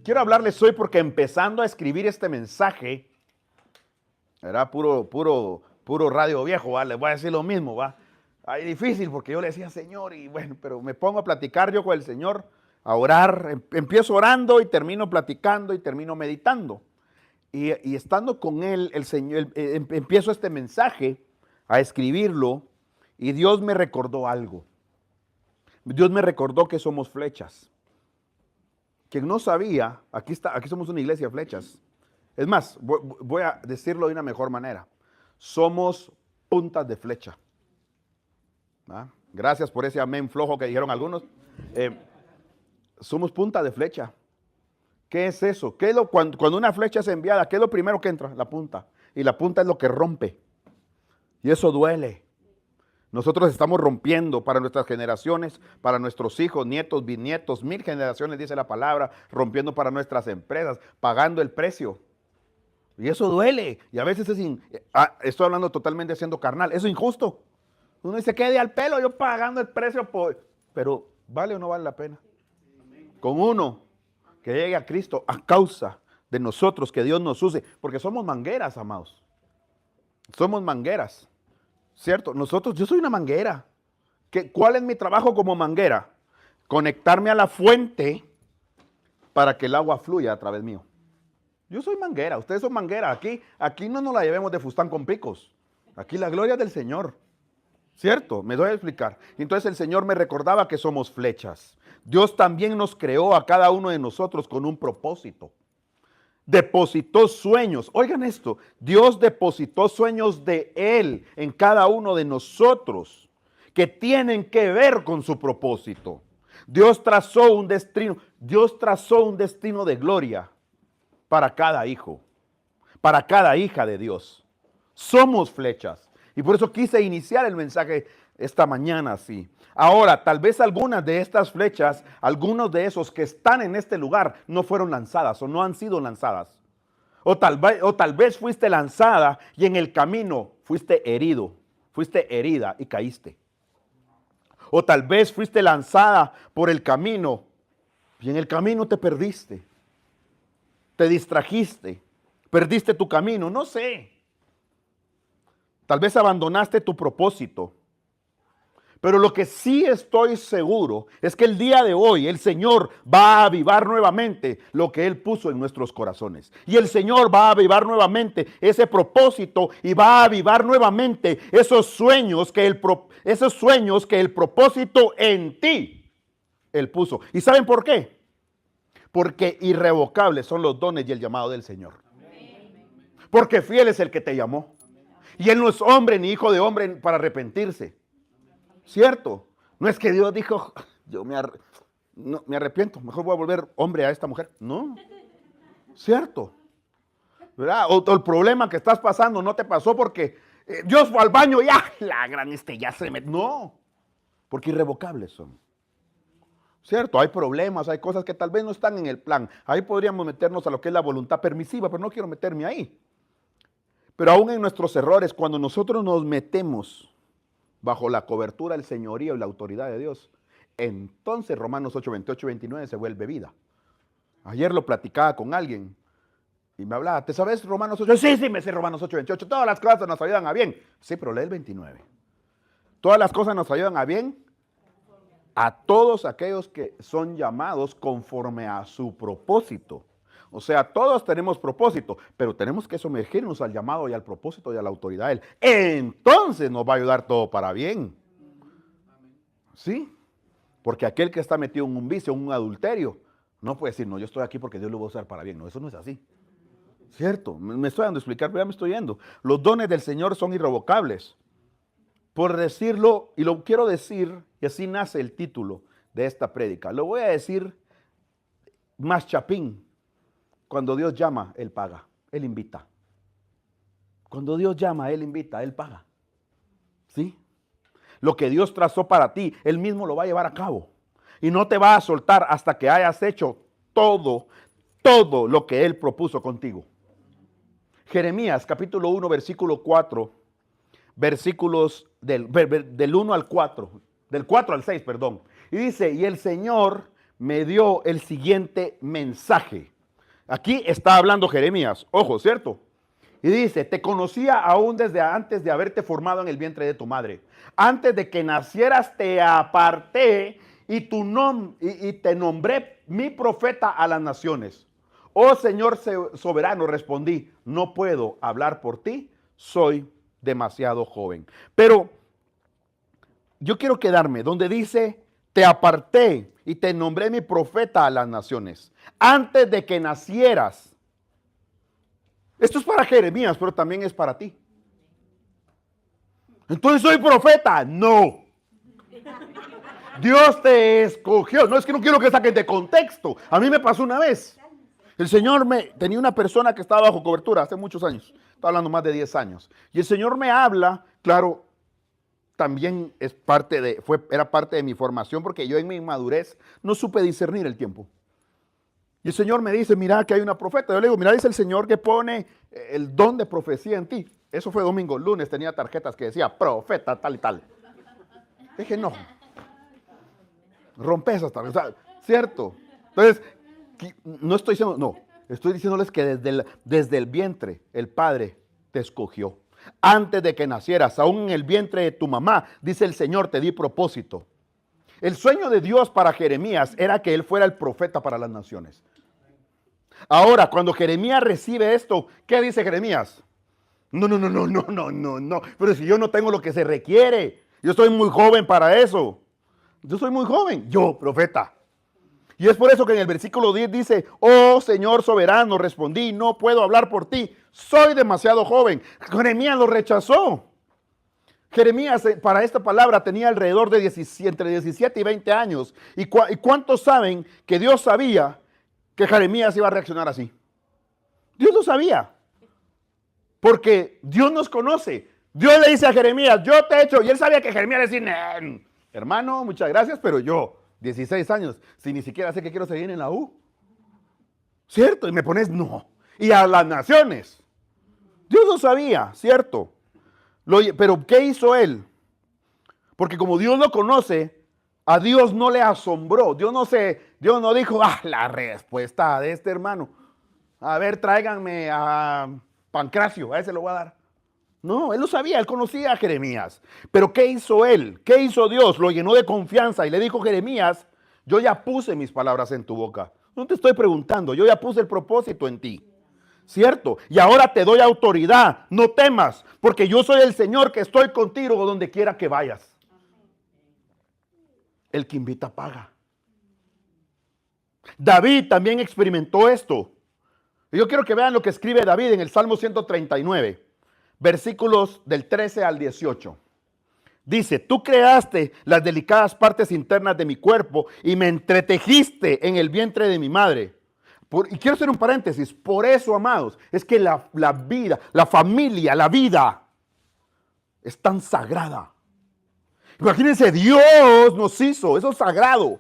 Quiero hablarles hoy porque empezando a escribir este mensaje, era puro radio viejo, ¿va? Les voy a decir lo mismo, ¿va? Ay, difícil porque yo le decía, Señor, y bueno, pero me pongo a platicar yo con el Señor, a orar, empiezo orando y termino platicando y termino meditando. Y estando con Él, el Señor, empiezo este mensaje a escribirlo y Dios me recordó algo. Dios me recordó que somos flechas. Quien no sabía, aquí somos una iglesia de flechas. Es más, voy a decirlo de una mejor manera. Somos puntas de flecha. ¿Ah? Gracias por ese amén flojo que dijeron algunos. Somos puntas de flecha. ¿Qué es eso? Cuando una flecha es enviada, ¿qué es lo primero que entra? La punta. Y la punta es lo que rompe. Y eso duele. Nosotros estamos rompiendo para nuestras generaciones, para nuestros hijos, nietos, bisnietos, 1000 generaciones, dice la palabra, rompiendo para nuestras empresas, pagando el precio. Y eso duele. Y a veces estoy hablando totalmente siendo carnal. Eso es injusto. Uno dice, quede al pelo, yo pagando el precio. Pero ¿vale o no vale la pena? Con uno que llegue a Cristo a causa de nosotros, que Dios nos use. Porque somos mangueras, amados. Somos mangueras. ¿Cierto? Yo soy una manguera. ¿Cuál es mi trabajo como manguera? Conectarme a la fuente para que el agua fluya a través mío. Yo soy manguera, ustedes son manguera. Aquí no nos la llevemos de fustán con picos. Aquí la gloria es del Señor. ¿Cierto? Me doy a explicar. Entonces el Señor me recordaba que somos flechas. Dios también nos creó a cada uno de nosotros con un propósito. Depositó sueños. Oigan esto, Dios depositó sueños de Él en cada uno de nosotros que tienen que ver con su propósito. Dios trazó un destino de gloria para cada hijo, para cada hija de Dios. Somos flechas. Y por eso quise iniciar el mensaje esta mañana así. Ahora, tal vez algunas de estas flechas, algunos de esos que están en este lugar no fueron lanzadas o no han sido lanzadas. O tal vez fuiste lanzada y en el camino fuiste herido, fuiste herida y caíste. O tal vez fuiste lanzada por el camino y en el camino te perdiste. Te distrajiste, perdiste tu camino, no sé. Tal vez abandonaste tu propósito. Pero lo que sí estoy seguro es que el día de hoy el Señor va a avivar nuevamente lo que Él puso en nuestros corazones. Y el Señor va a avivar nuevamente ese propósito y va a avivar nuevamente esos sueños que el propósito en ti Él puso. ¿Y saben por qué? Porque irrevocables son los dones y el llamado del Señor. Porque fiel es el que te llamó. Y Él no es hombre ni hijo de hombre para arrepentirse. ¿Cierto? No es que Dios dijo, yo me arrepiento, mejor voy a volver hombre a esta mujer. No. ¿Cierto? ¿Verdad? O el problema que estás pasando no te pasó porque Dios fue al baño y la gran ya se me... No. Porque irrevocables son. ¿Cierto? Hay problemas, hay cosas que tal vez no están en el plan. Ahí podríamos meternos a lo que es la voluntad permisiva, pero no quiero meterme ahí. Pero aún en nuestros errores, cuando nosotros nos metemos bajo la cobertura del señorío y la autoridad de Dios, entonces Romanos 8, 28 y 29 se vuelve vida. Ayer lo platicaba con alguien y me hablaba, ¿te sabes Romanos 8? Sí, me sé Romanos 8, 28. Todas las cosas nos ayudan a bien. Sí, pero lee el 29. Todas las cosas nos ayudan a bien a todos aquellos que son llamados conforme a su propósito. O sea, todos tenemos propósito, pero tenemos que sumergirnos al llamado y al propósito y a la autoridad de Él. Entonces nos va a ayudar todo para bien. ¿Sí? Porque aquel que está metido en un vicio, en un adulterio, no puede decir, no, yo estoy aquí porque Dios lo va a usar para bien. No, eso no es así. ¿Cierto? Me estoy dando a explicar, pero ya me estoy yendo. Los dones del Señor son irrevocables. Por decirlo, y lo quiero decir, y así nace el título de esta prédica. Lo voy a decir más chapín. Cuando Dios llama, Él paga, Él invita. Cuando Dios llama, Él invita, Él paga. ¿Sí? Lo que Dios trazó para ti, Él mismo lo va a llevar a cabo. Y no te va a soltar hasta que hayas hecho todo lo que Él propuso contigo. Jeremías capítulo 1, versículo 4, versículos del 1 al 4, del 4 al 6, perdón. Y dice, y el Señor me dio el siguiente mensaje. Aquí está hablando Jeremías, ojo, ¿cierto? Y dice, te conocía aún desde antes de haberte formado en el vientre de tu madre. Antes de que nacieras te aparté y te nombré mi profeta a las naciones. Oh Señor soberano, respondí, no puedo hablar por ti, soy demasiado joven. Pero yo quiero quedarme donde dice, te aparté y te nombré mi profeta a las naciones. Antes de que nacieras. Esto es para Jeremías, pero también es para ti. Entonces soy profeta. No. Dios te escogió. No, es que no quiero que saquen de contexto. A mí me pasó una vez. El Señor tenía una persona que estaba bajo cobertura hace muchos años. Está hablando más de 10 años. Y el Señor me habla, claro, también era parte de mi formación porque yo en mi inmadurez no supe discernir el tiempo. Y el Señor me dice, mira que hay una profeta. Yo le digo, mira, dice el Señor que pone el don de profecía en ti. Eso fue domingo. Lunes tenía tarjetas que decía profeta tal y tal. Dije, no. Rompe esas tarjetas. ¿Cierto? Entonces, no estoy diciendo, no. Estoy diciéndoles que desde el vientre el Padre te escogió. Antes de que nacieras, aún en el vientre de tu mamá, dice el Señor, te di propósito. El sueño de Dios para Jeremías era que él fuera el profeta para las naciones. Ahora, cuando Jeremías recibe esto, ¿qué dice Jeremías? No. Pero si yo no tengo lo que se requiere, yo estoy muy joven para eso. Yo soy muy joven, yo, profeta. Y es por eso que en el versículo 10 dice, oh Señor soberano, respondí, no puedo hablar por ti, soy demasiado joven. Jeremías lo rechazó. Jeremías para esta palabra tenía alrededor de entre 17 y 20 años. ¿Y cuántos saben que Dios sabía que Jeremías iba a reaccionar así? Dios lo sabía. Porque Dios nos conoce. Dios le dice a Jeremías, yo te he hecho. Y él sabía que Jeremías decía, hermano, muchas gracias, pero yo, 16 años, si ni siquiera sé que quiero seguir en la U. ¿Cierto? Y me pones, no. Y a las naciones. Dios lo sabía, ¿cierto? Pero ¿qué hizo él? Porque como Dios lo conoce, a Dios no le asombró. Dios no dijo, la respuesta de este hermano. A ver, tráiganme a Pancracio, a ese lo voy a dar. No, él lo sabía, él conocía a Jeremías. Pero ¿qué hizo él? ¿Qué hizo Dios? Lo llenó de confianza y le dijo, Jeremías, yo ya puse mis palabras en tu boca. No te estoy preguntando, yo ya puse el propósito en ti. ¿Cierto? Y ahora te doy autoridad, no temas, porque yo soy el Señor que estoy contigo donde quiera que vayas. El que invita paga. David también experimentó esto. Y yo quiero que vean lo que escribe David en el Salmo 139, versículos del 13 al 18. Dice, tú creaste las delicadas partes internas de mi cuerpo y me entretejiste en el vientre de mi madre. Y quiero hacer un paréntesis, por eso, amados, es que la vida, la familia, la vida es tan sagrada. Imagínense, Dios nos hizo, eso es sagrado,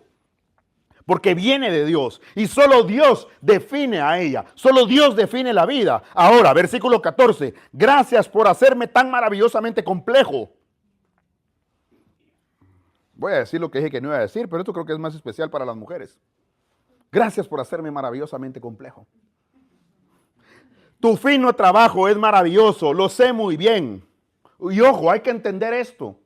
porque viene de Dios y solo Dios define a ella, solo Dios define la vida. Ahora, versículo 14, gracias por hacerme tan maravillosamente complejo. Voy a decir lo que dije que no iba a decir, pero esto creo que es más especial para las mujeres. Gracias por hacerme maravillosamente complejo. Tu fino trabajo es maravilloso, lo sé muy bien. Y ojo, hay que entender esto.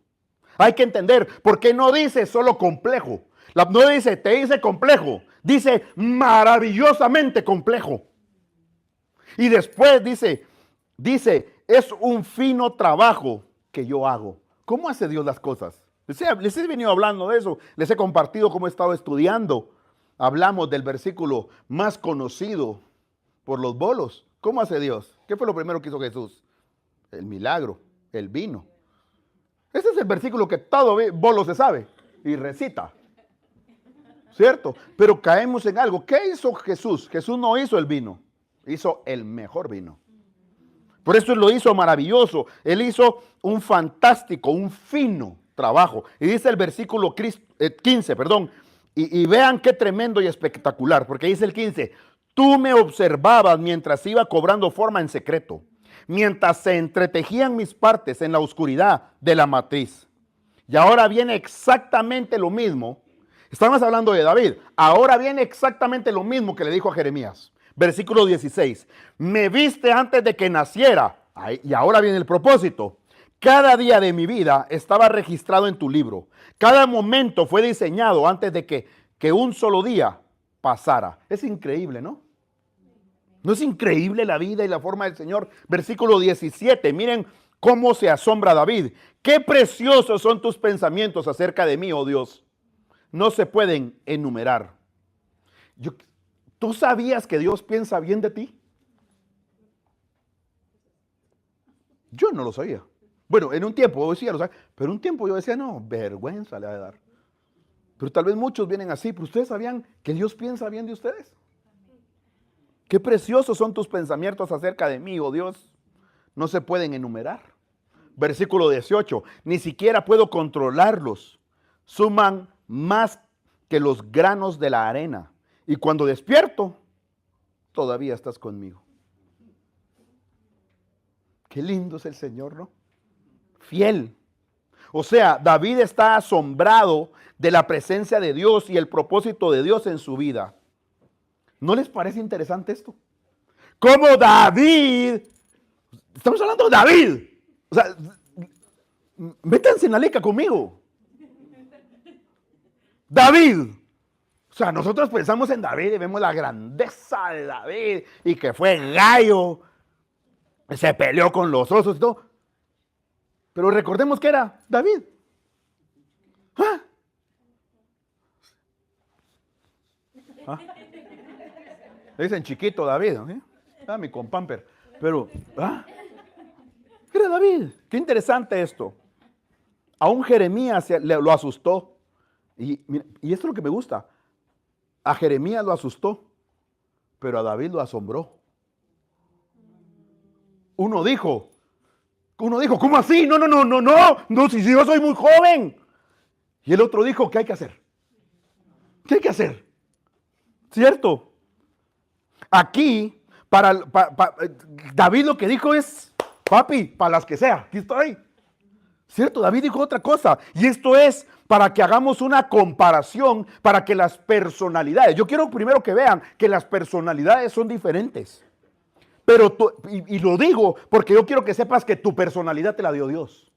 Hay que entender, porque no dice solo complejo. No dice, te dice complejo. Dice maravillosamente complejo. Y después dice, es un fino trabajo que yo hago. ¿Cómo hace Dios las cosas? Les he venido hablando de eso. Les he compartido cómo he estado estudiando. Hablamos del versículo más conocido por los bolos. ¿Cómo hace Dios? ¿Qué fue lo primero que hizo Jesús? El milagro, el vino. Ese es el versículo que todo bolo se sabe y recita. ¿Cierto? Pero caemos en algo. ¿Qué hizo Jesús? Jesús no hizo el vino, hizo el mejor vino. Por eso Él lo hizo maravilloso. Él hizo un fantástico, un fino trabajo. Y dice el versículo 15, Y vean qué tremendo y espectacular, porque dice el 15, tú me observabas mientras iba cobrando forma en secreto, mientras se entretejían mis partes en la oscuridad de la matriz. Y ahora viene exactamente lo mismo. Estamos hablando de David. Ahora viene exactamente lo mismo que le dijo a Jeremías. Versículo 16. Me viste antes de que naciera. Y ahora viene el propósito. Cada día de mi vida estaba registrado en tu libro. Cada momento fue diseñado antes de que un solo día pasara. Es increíble, ¿no? ¿No es increíble la vida y la forma del Señor? Versículo 17. Miren cómo se asombra David. Qué preciosos son tus pensamientos acerca de mí, oh Dios. No se pueden enumerar. ¿Tú sabías que Dios piensa bien de ti? Yo no lo sabía. Bueno, en un tiempo, hoy sí ya lo sabía, pero un tiempo yo decía, no, vergüenza le ha de dar. Pero tal vez muchos vienen así, pero ustedes sabían que Dios piensa bien de ustedes. Qué preciosos son tus pensamientos acerca de mí, oh Dios. No se pueden enumerar. Versículo 18, ni siquiera puedo controlarlos. Suman más que los granos de la arena. Y cuando despierto, todavía estás conmigo. Qué lindo es el Señor, ¿no? Fiel. O sea, David está asombrado de la presencia de Dios y el propósito de Dios en su vida. ¿No les parece interesante esto? Como David, estamos hablando de David. O sea, métanse en la lica conmigo. David. O sea, nosotros pensamos en David y vemos la grandeza de David y que fue gallo, se peleó con los osos y todo. Pero recordemos que era David. ¿Ah? ¿Ah? Le dicen chiquito David, ¿no? Ah, mi compamper. Pero, era David. Qué interesante esto. Aún Jeremías lo asustó. Y esto es lo que me gusta. A Jeremías lo asustó, pero a David lo asombró. Uno dijo, ¿cómo así? No, si yo soy muy joven. Y el otro dijo, ¿qué hay que hacer? ¿Qué hay que hacer? ¿Cierto? Aquí, David lo que dijo es, papi, para las que sea, aquí estoy. ¿Cierto? David dijo otra cosa. Y esto es para que hagamos una comparación, para que las personalidades, yo quiero primero que vean que las personalidades son diferentes. Pero y lo digo porque yo quiero que sepas que tu personalidad te la dio Dios.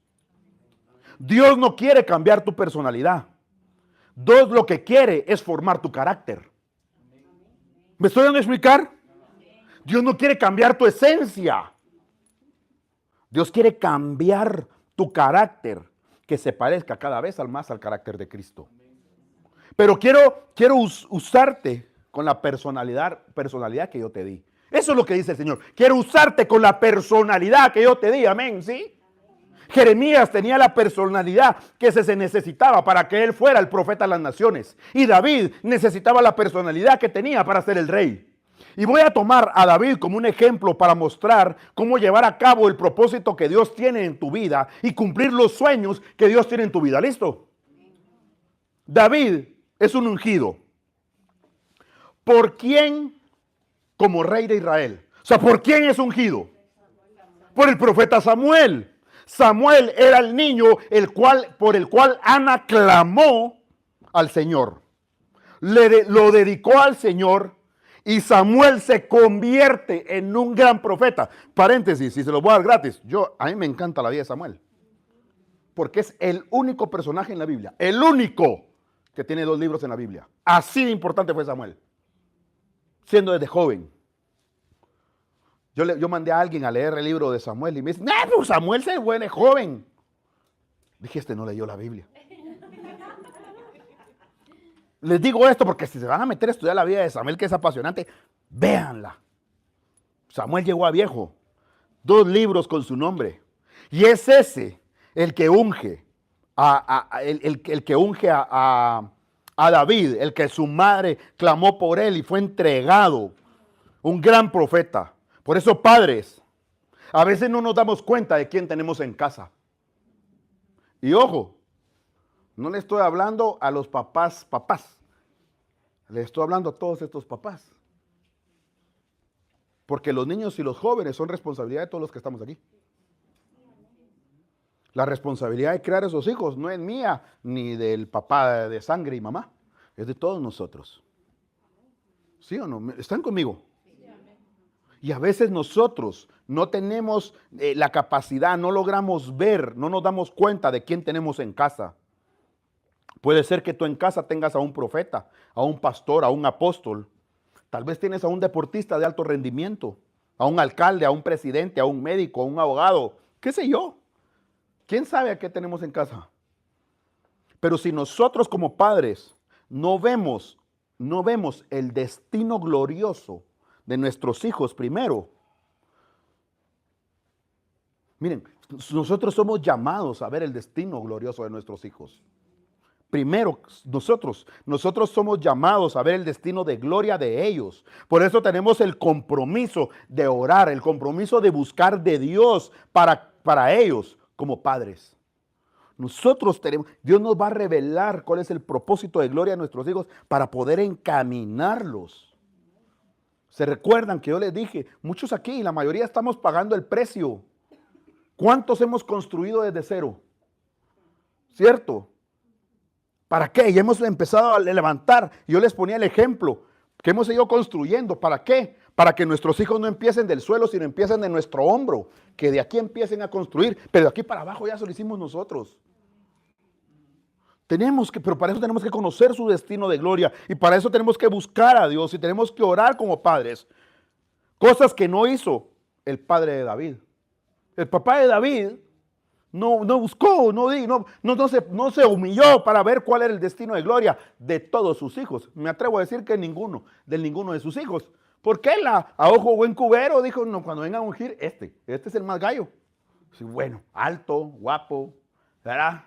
Dios no quiere cambiar tu personalidad. Dios lo que quiere es formar tu carácter. ¿Me estoy dando a explicar? Dios no quiere cambiar tu esencia. Dios quiere cambiar tu carácter, que se parezca cada vez más al carácter de Cristo. Pero quiero usarte con la personalidad que yo te di. Eso es lo que dice el Señor. Quiero usarte con la personalidad que yo te di. Amén, ¿sí? Jeremías tenía la personalidad que se necesitaba para que él fuera el profeta de las naciones. Y David necesitaba la personalidad que tenía para ser el rey. Y voy a tomar a David como un ejemplo para mostrar cómo llevar a cabo el propósito que Dios tiene en tu vida y cumplir los sueños que Dios tiene en tu vida. ¿Listo? David es un ungido. ¿Por quién como rey de Israel? O sea, ¿por quién es ungido? Por el profeta Samuel. Samuel era el niño por el cual Ana clamó al Señor. Lo dedicó al Señor. Y Samuel se convierte en un gran profeta. Paréntesis, si se los voy a dar gratis. A mí me encanta la vida de Samuel. Porque es el único personaje en la Biblia. El único que tiene 2 libros en la Biblia. Así de importante fue Samuel. Siendo desde joven. Yo mandé a alguien a leer el libro de Samuel y me dice, no, pero Samuel se fue de joven. Dije, este no leyó la Biblia. Les digo esto porque si se van a meter a estudiar la vida de Samuel, que es apasionante, véanla. Samuel llegó a viejo, 2 libros con su nombre. Y es ese el que unge el que unge a David, el que su madre clamó por él y fue entregado. Un gran profeta. Por eso, padres, a veces no nos damos cuenta de quién tenemos en casa. Y ojo, no le estoy hablando a los papás. Le estoy hablando a todos estos papás. Porque los niños y los jóvenes son responsabilidad de todos los que estamos aquí. La responsabilidad de criar a esos hijos no es mía ni del papá de sangre y mamá. Es de todos nosotros. ¿Sí o no? ¿Están conmigo? Y a veces nosotros no tenemos la capacidad, no logramos ver, no nos damos cuenta de quién tenemos en casa. Puede ser que tú en casa tengas a un profeta, a un pastor, a un apóstol. Tal vez tienes a un deportista de alto rendimiento, a un alcalde, a un presidente, a un médico, a un abogado, qué sé yo. ¿Quién sabe a qué tenemos en casa? Pero si nosotros como padres no vemos el destino glorioso de nuestros hijos primero. Miren, nosotros somos llamados a ver el destino glorioso de nuestros hijos. Primero, nosotros somos llamados a ver el destino de gloria de ellos. Por eso tenemos el compromiso de orar, el compromiso de buscar de Dios para ellos como padres. Dios nos va a revelar cuál es el propósito de gloria de nuestros hijos para poder encaminarlos. ¿Se recuerdan que yo les dije? Muchos aquí, la mayoría estamos pagando el precio. ¿Cuántos hemos construido desde cero? ¿Cierto? ¿Para qué? Y hemos empezado a levantar. Yo les ponía el ejemplo que hemos ido construyendo. ¿Para qué? Para que nuestros hijos no empiecen del suelo, sino empiecen de nuestro hombro. Que de aquí empiecen a construir. Pero de aquí para abajo ya eso lo hicimos nosotros. Pero para eso tenemos que conocer su destino de gloria. Y para eso tenemos que buscar a Dios y tenemos que orar como padres. Cosas que no hizo el padre de David. El papá de David no buscó, no se humilló para ver cuál era el destino de gloria de todos sus hijos. Me atrevo a decir que ninguno de sus hijos. Porque él a ojo buen cubero dijo, no, cuando vengan a ungir, este es el más gallo. Sí, bueno, alto, guapo, ¿verdad?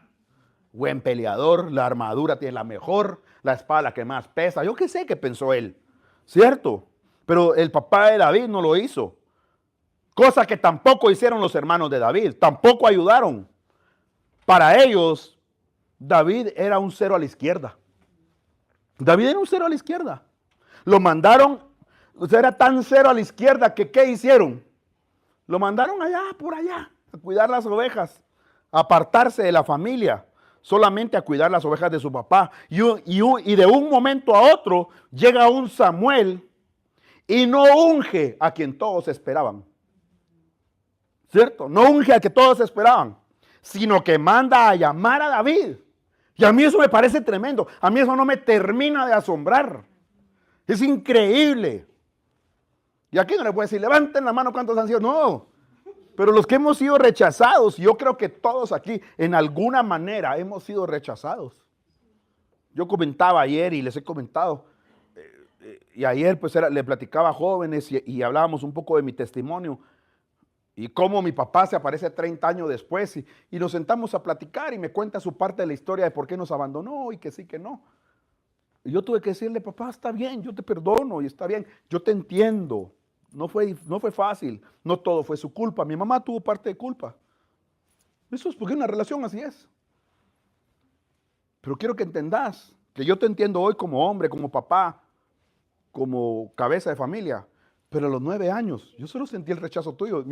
Buen peleador, la armadura tiene la mejor, la espada la que más pesa. Yo qué sé qué pensó él, ¿cierto? Pero el papá de David no lo hizo. Cosa que tampoco hicieron los hermanos de David, tampoco ayudaron. Para ellos, David era un cero a la izquierda. David era un cero a la izquierda. Lo mandaron, era tan cero a la izquierda que ¿qué hicieron? Lo mandaron allá, por allá, a cuidar las ovejas, a apartarse de la familia, solamente a cuidar las ovejas de su papá. Y de un momento a otro llega un Samuel y no unge a quien todos esperaban. ¿Cierto? No unge al que todos esperaban, sino que manda a llamar a David. Y a mí eso me parece tremendo. A mí eso no me termina de asombrar. Es increíble. Y aquí no le puedo decir, levanten la mano cuántos han sido. No, pero los que hemos sido rechazados, yo creo que todos aquí en alguna manera hemos sido rechazados. Yo comentaba ayer y les he comentado, y ayer pues le platicaba a jóvenes y hablábamos un poco de mi testimonio. Y cómo mi papá se aparece 30 años después y nos sentamos a platicar y me cuenta su parte de la historia de por qué nos abandonó y que sí, que no. Y yo tuve que decirle, papá, está bien, yo te perdono y está bien, yo te entiendo. No fue fácil, no todo fue su culpa. Mi mamá tuvo parte de culpa. Eso es porque una relación así es. Pero quiero que entendas que yo te entiendo hoy como hombre, como papá, como cabeza de familia. Pero a los 9 años, yo solo sentí el rechazo tuyo.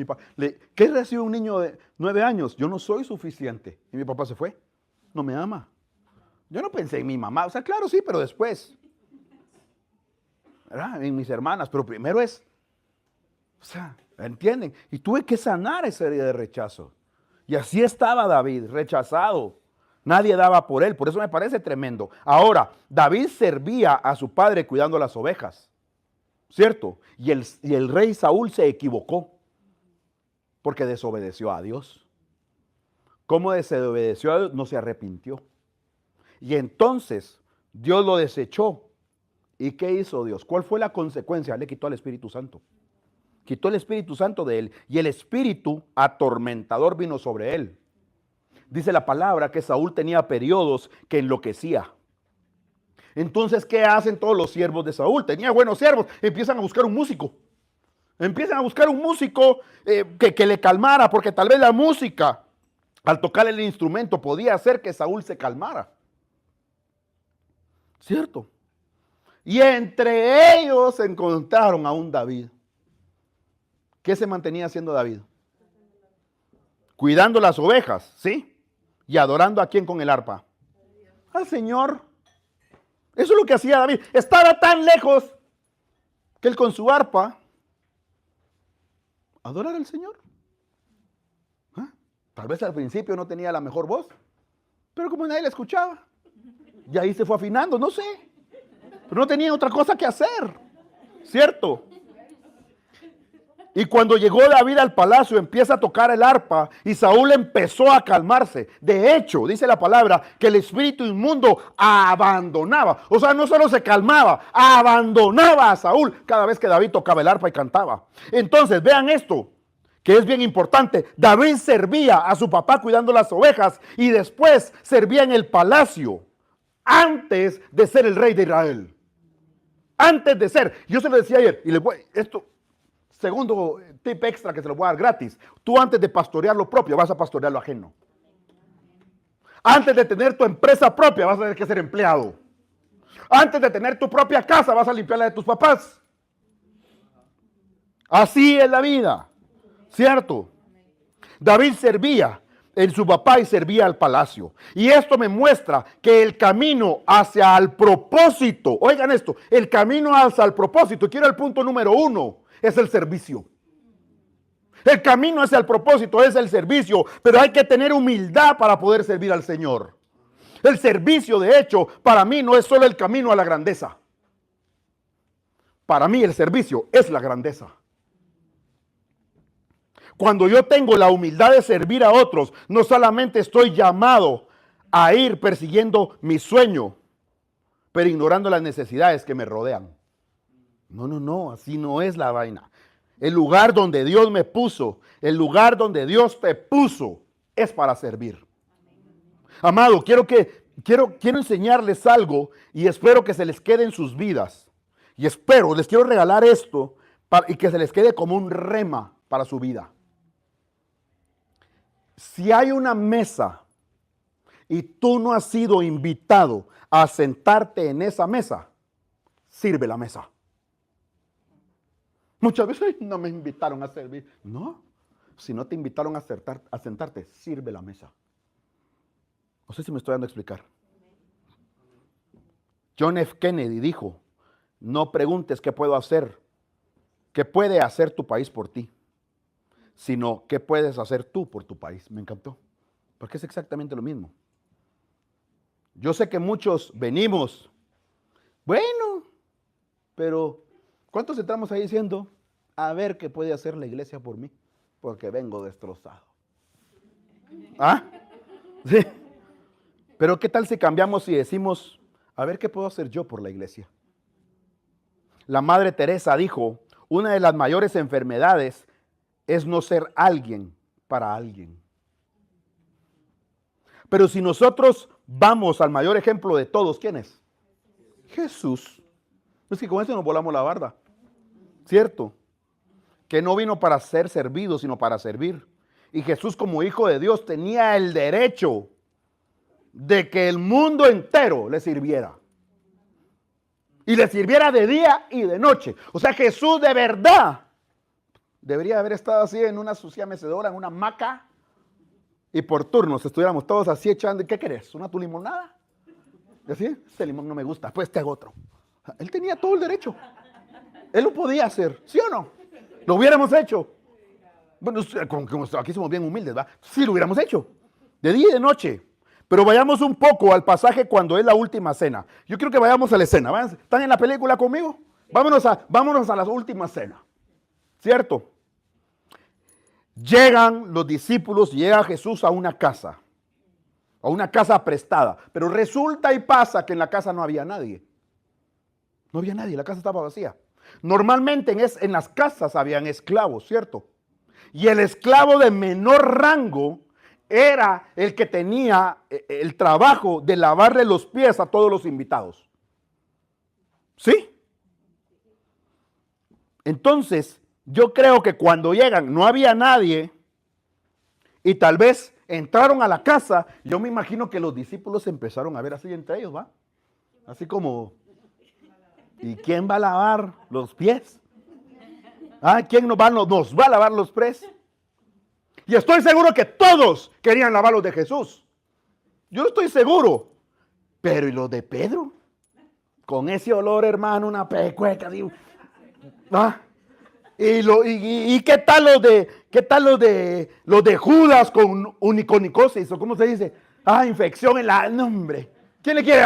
¿Qué recibe un niño de 9 años? Yo no soy suficiente. Y mi papá se fue. No me ama. Yo no pensé en mi mamá. O sea, claro, sí, pero después. ¿Verdad? En mis hermanas. Pero primero ¿entienden? Y tuve que sanar esa herida de rechazo. Y así estaba David, rechazado. Nadie daba por él. Por eso me parece tremendo. Ahora, David servía a su padre cuidando las ovejas. ¿Cierto? Y el rey Saúl se equivocó porque desobedeció a Dios. ¿Cómo desobedeció a Dios? No se arrepintió. Y entonces Dios lo desechó. ¿Y qué hizo Dios? ¿Cuál fue la consecuencia? Le quitó al Espíritu Santo. Quitó el Espíritu Santo de él y el espíritu atormentador vino sobre él. Dice la palabra que Saúl tenía periodos que enloquecía. Entonces, ¿qué hacen todos los siervos de Saúl? Tenía buenos siervos, empiezan a buscar un músico. Empiezan a buscar un músico que le calmara, porque tal vez la música, al tocar el instrumento, podía hacer que Saúl se calmara. ¿Cierto? Y entre ellos encontraron a un David. ¿Qué se mantenía haciendo David? Cuidando las ovejas, ¿sí? Y adorando a quién con el arpa. Al Señor. Eso es lo que hacía David. Estaba tan lejos que él con su arpa adorar al Señor. ¿Ah? Tal vez al principio no tenía la mejor voz, pero como nadie la escuchaba, y ahí se fue afinando, no sé. Pero no tenía otra cosa que hacer, ¿cierto? Y cuando llegó David al palacio, empieza a tocar el arpa y Saúl empezó a calmarse. De hecho, dice la palabra que el espíritu inmundo abandonaba. O sea, no solo se calmaba, abandonaba a Saúl cada vez que David tocaba el arpa y cantaba. Entonces, vean esto, que es bien importante. David servía a su papá cuidando las ovejas y después servía en el palacio antes de ser el rey de Israel. Antes de ser. Yo se lo decía ayer y les voy, esto... Segundo tip extra que se lo voy a dar gratis. Tú antes de pastorear lo propio, vas a pastorear lo ajeno. Antes de tener tu empresa propia, vas a tener que ser empleado. Antes de tener tu propia casa, vas a limpiar la de tus papás. Así es la vida, ¿cierto? David servía en su papá y servía al palacio. Y esto me muestra que el camino hacia el propósito, oigan esto, el camino hacia el propósito, quiero el punto número 1, es el servicio. El camino hacia el propósito es el servicio, pero hay que tener humildad para poder servir al Señor. El servicio, de hecho, para mí no es solo el camino a la grandeza. Para mí el servicio es la grandeza. Cuando yo tengo la humildad de servir a otros, no solamente estoy llamado a ir persiguiendo mi sueño, pero ignorando las necesidades que me rodean. No, así no es la vaina. El lugar donde Dios me puso, el lugar donde Dios te puso, es para servir. Amado, quiero enseñarles algo y espero que se les quede en sus vidas. Y les quiero regalar esto y que se les quede como un rema para su vida. Si hay una mesa y tú no has sido invitado a sentarte en esa mesa, sirve la mesa. Muchas veces no me invitaron a servir. No, si no te invitaron a sentarte, sirve la mesa. No sé si me estoy dando a explicar. John F. Kennedy dijo, no preguntes qué puedo hacer, qué puede hacer tu país por ti, sino qué puedes hacer tú por tu país. Me encantó, porque es exactamente lo mismo. Yo sé que muchos venimos, bueno, pero ¿cuántos entramos ahí diciendo, a ver qué puede hacer la iglesia por mí? Porque vengo destrozado. ¿Ah? Sí. Pero ¿qué tal si cambiamos y decimos, a ver qué puedo hacer yo por la iglesia? La Madre Teresa dijo, una de las mayores enfermedades es no ser alguien para alguien. Pero si nosotros vamos al mayor ejemplo de todos, ¿quién es? Jesús. Es que con eso nos volamos la barda, ¿cierto? Que no vino para ser servido, sino para servir. Y Jesús, como hijo de Dios, tenía el derecho de que el mundo entero le sirviera. Y le sirviera de día y de noche. O sea, Jesús de verdad debería haber estado así en una sucia mecedora, en una hamaca, y por turnos estuviéramos todos así echando. ¿Qué querés? ¿Una tu limonada? ¿Y así? Este limón no me gusta, pues te hago otro. Él tenía todo el derecho. Él lo podía hacer, ¿sí o no? Lo hubiéramos hecho. Bueno, como aquí somos bien humildes, ¿va? Sí, lo hubiéramos hecho. De día y de noche. Pero vayamos un poco al pasaje cuando es la última cena. Yo quiero que vayamos a la escena. ¿Están en la película conmigo? Vámonos a la última cena. ¿Cierto? Llegan los discípulos y llega Jesús a una casa prestada. Pero resulta y pasa que en la casa no había nadie. No había nadie, la casa estaba vacía. Normalmente en las casas habían esclavos, ¿cierto? Y el esclavo de menor rango era el que tenía el trabajo de lavarle los pies a todos los invitados. ¿Sí? Entonces, yo creo que cuando llegan no había nadie y tal vez entraron a la casa, yo me imagino que los discípulos empezaron a ver así entre ellos, ¿va? Así como, ¿y quién va a lavar los pies? ¿Quién nos va a lavar los pies? Y estoy seguro que todos querían lavar los de Jesús. Yo estoy seguro. Pero ¿y los de Pedro? Con ese olor, hermano, una pecueca. ¿Y qué tal los de Judas con uniconicosis? ¿O cómo se dice? Infección en la... No, hombre. ¿Quién le quiere?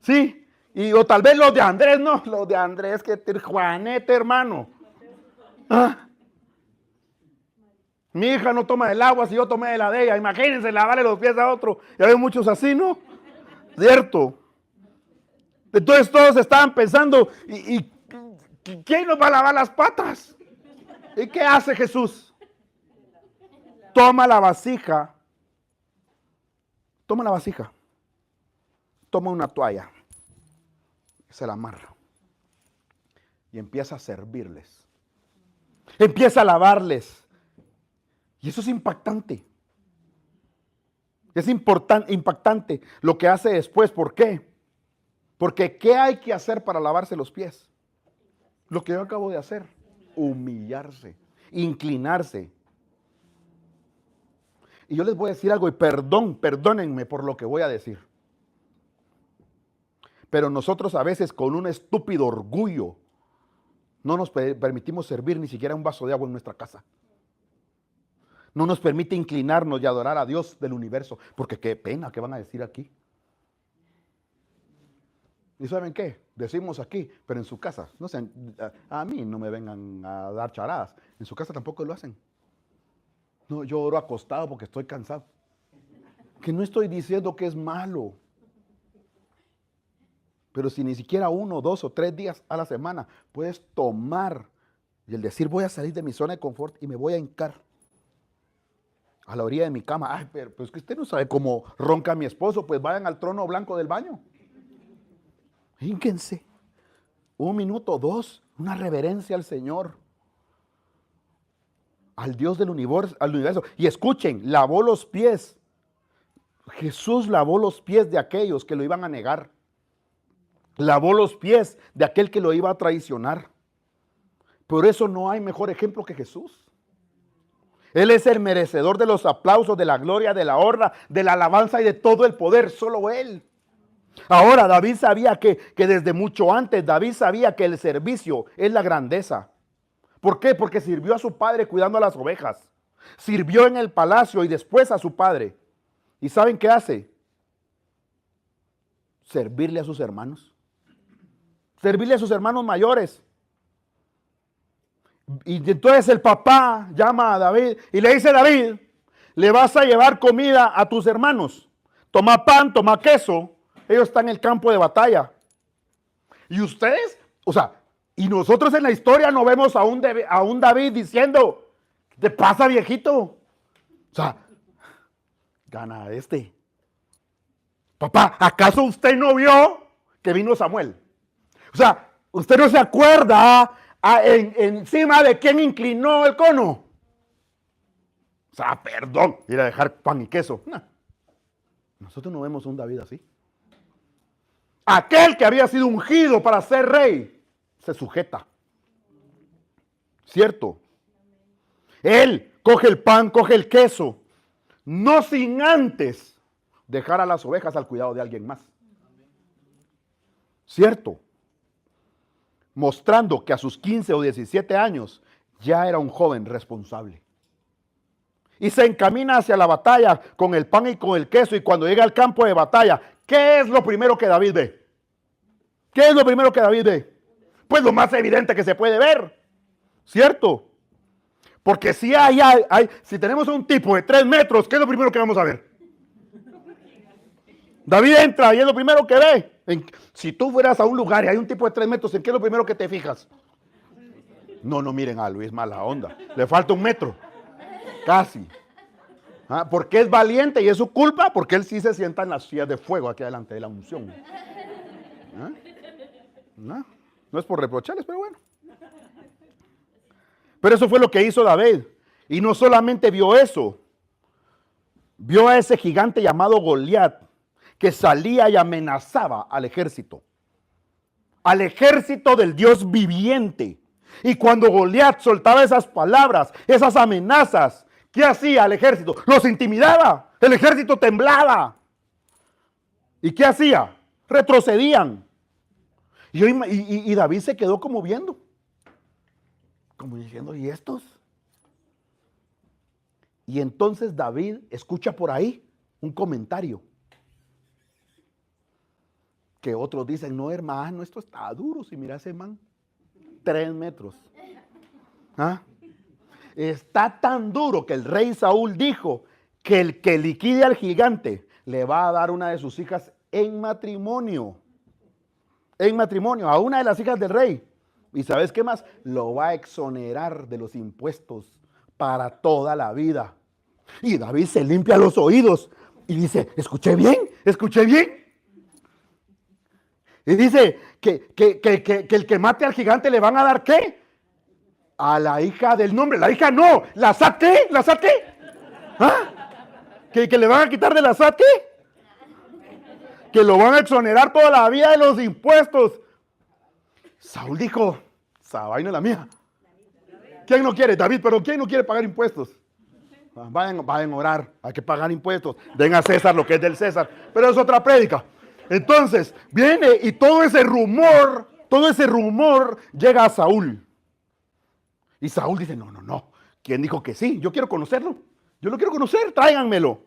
Sí. O tal vez los de Andrés, no. Los de Andrés, que Juanete, hermano. Mi hija no toma el agua si yo tomé de la de ella. Imagínense lavarle los pies a otro. Ya hay muchos así, ¿no? ¿Cierto? Entonces todos estaban pensando, ¿y quién nos va a lavar las patas? ¿Y qué hace Jesús? Toma la vasija, toma una toalla, se la amarra y empieza a servirles, empieza a lavarles. Y eso es impactante. Es impactante lo que hace después. ¿Por qué? Porque ¿qué hay que hacer para lavarse los pies? Lo que yo acabo de hacer. Humillarse, inclinarse. Y yo les voy a decir algo y perdónenme por lo que voy a decir. Pero nosotros a veces con un estúpido orgullo no nos permitimos servir ni siquiera un vaso de agua en nuestra casa. No nos permite inclinarnos y adorar a Dios del universo. Porque qué pena, ¿qué van a decir aquí? ¿Y saben qué? Decimos aquí, pero en su casa. No sé, a mí no me vengan a dar charadas. En su casa tampoco lo hacen. No, yo oro acostado porque estoy cansado. Que no estoy diciendo que es malo. Pero si ni siquiera 1, 2 o 3 días a la semana puedes tomar y el decir voy a salir de mi zona de confort y me voy a hincar a la orilla de mi cama. Pero pues que usted no sabe cómo ronca mi esposo, pues vayan al trono blanco del baño. Hínquense. 1 minuto, 2, una reverencia al Señor. Al Dios del universo. Y escuchen, lavó los pies. Jesús lavó los pies de aquellos que lo iban a negar. Lavó los pies de aquel que lo iba a traicionar. Por eso no hay mejor ejemplo que Jesús. Él es el merecedor de los aplausos, de la gloria, de la honra, de la alabanza y de todo el poder. Solo Él. Ahora, David sabía que desde mucho antes, David sabía que el servicio es la grandeza. ¿Por qué? Porque sirvió a su padre cuidando a las ovejas. Sirvió en el palacio y después a su padre. ¿Y saben qué hace? Servirle a sus hermanos. Servirle a sus hermanos mayores. Y entonces el papá llama a David y le dice: David, le vas a llevar comida a tus hermanos. Toma pan, toma queso. Ellos están en el campo de batalla. Y ustedes, y nosotros en la historia no vemos a un David diciendo: ¿qué te pasa, viejito? Gana este. Papá, ¿acaso usted no vio que vino Samuel? Usted no se acuerda encima de quién inclinó el cono. Perdón, ir a dejar pan y queso. No. Nosotros no vemos un David así. Aquel que había sido ungido para ser rey se sujeta. ¿Cierto? Él coge el pan, coge el queso, no sin antes dejar a las ovejas al cuidado de alguien más. ¿Cierto? Mostrando que a sus 15 o 17 años ya era un joven responsable. Y se encamina hacia la batalla con el pan y con el queso. Y cuando llega al campo de batalla, ¿qué es lo primero que David ve? ¿Qué es lo primero que David ve? Pues lo más evidente que se puede ver. ¿Cierto? Porque si si tenemos un tipo de 3 metros, ¿qué es lo primero que vamos a ver? David entra y es lo primero que ve. Si tú fueras a un lugar y hay un tipo de 3 metros, ¿en qué es lo primero que te fijas? No miren a Luis, mala onda. Le falta 1 metro. Casi. Porque es valiente y es su culpa, porque él sí se sienta en las sillas de fuego aquí delante de la unción. No es por reprocharles, pero bueno. Pero eso fue lo que hizo David. Y no solamente vio eso, vio a ese gigante llamado Goliat, que salía y amenazaba al ejército del Dios viviente. Y cuando Goliat soltaba esas palabras, esas amenazas, ¿qué hacía el ejército? Los intimidaba, el ejército temblaba. ¿Y qué hacía? Retrocedían. Y David se quedó como viendo. Como diciendo, ¿y estos? Y entonces David escucha por ahí un comentario. Que otros dicen, no hermano, esto está duro. Si mira ese man, 3 metros. ¿Ah? Está tan duro que el rey Saúl dijo que el que liquide al gigante le va a dar una de sus hijas en matrimonio. En matrimonio a una de las hijas del rey. ¿Y sabes qué más? Lo va a exonerar de los impuestos para toda la vida. Y David se limpia los oídos y dice, escuché bien, escuché bien. Y dice que el que mate al gigante le van a dar ¿qué? A la hija del nombre. La hija no, ¿la SAT qué? ¿La SAT qué? ¿Ah? ¿Que le van a quitar de la SAT qué? Que lo van a exonerar toda la vida de los impuestos. Saúl dijo, esa vaina es la mía. ¿Quién no quiere? David, pero ¿quién no quiere pagar impuestos? Vayan a orar, hay que pagar impuestos. Den a César lo que es del César. Pero es otra prédica. Entonces, viene y todo ese rumor llega a Saúl. Y Saúl dice, no. ¿Quién dijo que sí? Yo quiero conocerlo. Yo lo quiero conocer, tráiganmelo.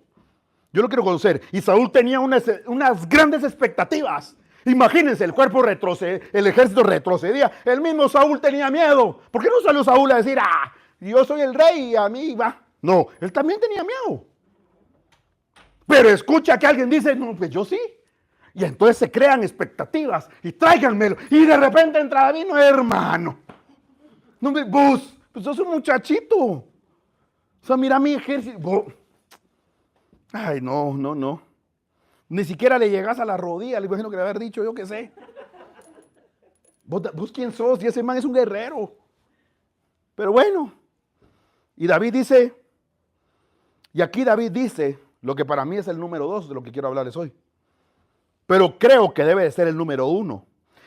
Yo lo quiero conocer. Y Saúl tenía unas grandes expectativas. Imagínense, el cuerpo retrocedía, el ejército retrocedía. El mismo Saúl tenía miedo. ¿Por qué no salió Saúl a decir, yo soy el rey y a mí va? No, él también tenía miedo. Pero escucha que alguien dice, no, pues yo sí. Y entonces se crean expectativas y tráiganmelo. Y de repente entra David, no, hermano. No, vos, pues sos un muchachito. O sea, mira mi ejército. Vos. Ay, no. Ni siquiera le llegas a la rodilla. Le imagino que le haber dicho, yo qué sé. ¿Vos quién sos? Y ese man es un guerrero. Pero bueno. Y David dice, y aquí David dice, lo que para mí es el número 2 de lo que quiero hablarles hoy. Pero creo que debe de ser el número 1.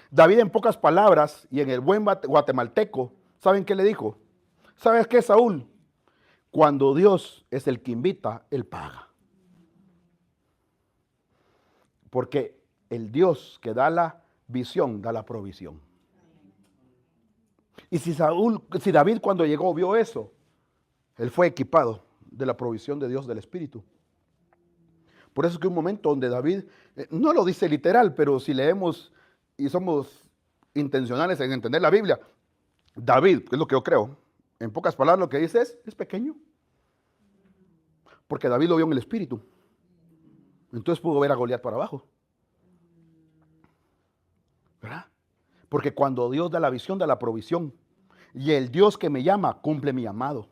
David, en pocas palabras, y en el buen guatemalteco, ¿saben qué le dijo? ¿Sabes qué, Saúl? Cuando Dios es el que invita, Él paga. Porque el Dios que da la visión, da la provisión. Y si David cuando llegó vio eso, él fue equipado de la provisión de Dios del Espíritu. Por eso es que un momento donde David, no lo dice literal, pero si leemos y somos intencionales en entender la Biblia, David, que es lo que yo creo, en pocas palabras lo que dice es pequeño. Porque David lo vio en el Espíritu. Entonces pudo ver a Goliat para abajo. ¿Verdad? Porque cuando Dios da la visión, da la provisión. Y el Dios que me llama, cumple mi llamado.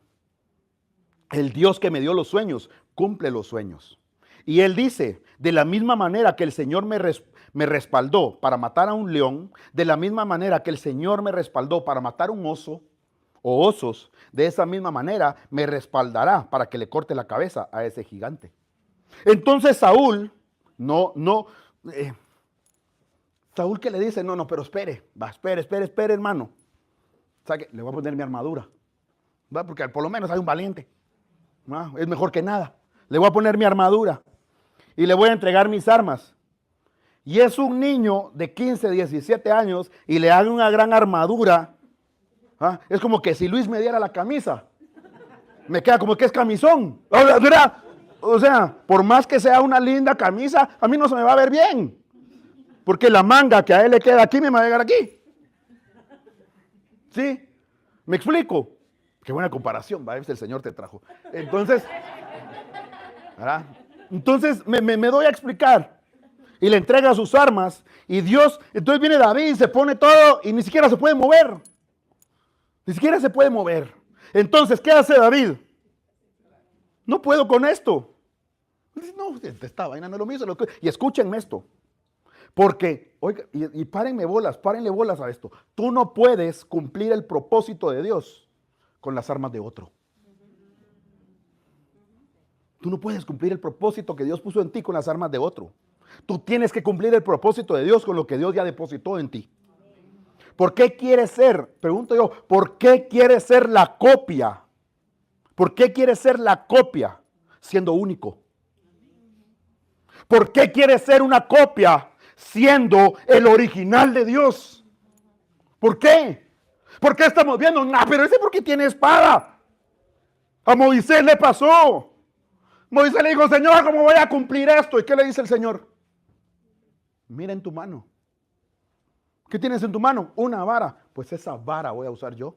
El Dios que me dio los sueños, cumple los sueños. Y Él dice, de la misma manera que el Señor me respaldó para matar a un león, de la misma manera que el Señor me respaldó para matar a un oso o osos, de esa misma manera me respaldará para que le corte la cabeza a ese gigante. Entonces Saúl, Saúl que le dice, no, pero espere, hermano. O sea, que le voy a poner mi armadura, ¿va? Porque por lo menos hay un valiente, ¿va? Es mejor que nada. Le voy a poner mi armadura y le voy a entregar mis armas. Y es un niño de 15, 17 años y le hago una gran armadura. ¿Ah? Es como que si Luis me diera la camisa, me queda como que es camisón. ¿Verdad? O sea, por más que sea una linda camisa, a mí no se me va a ver bien. Porque la manga que a él le queda aquí me va a llegar aquí. ¿Sí? ¿Me explico? Qué buena comparación, ¿va? El Señor te trajo. Entonces, ¿verdad? Entonces me doy a explicar. Y le entrega sus armas. Y Dios, entonces viene David y se pone todo y ni siquiera se puede mover. Ni siquiera se puede mover. Entonces, ¿qué hace David? No puedo con esto. Dice, no, esta vaina no es lo mismo. Y escúchenme esto. Porque, oiga, y párenle bolas a esto. Tú no puedes cumplir el propósito de Dios con las armas de otro. Tú no puedes cumplir el propósito que Dios puso en ti con las armas de otro. Tú tienes que cumplir el propósito de Dios con lo que Dios ya depositó en ti. ¿Por qué quieres ser? Pregunto yo, ¿por qué quieres ser la copia? ¿Por qué quieres ser la copia siendo único? ¿Por qué quieres ser una copia siendo el original de Dios? ¿Por qué? ¿Por qué estamos viendo? No, pero ese porque tiene espada. A Moisés le pasó. Moisés le dijo, Señor, ¿cómo voy a cumplir esto? ¿Y qué le dice el Señor? Mira en tu mano. ¿Qué tienes en tu mano? Una vara. Pues esa vara voy a usar yo.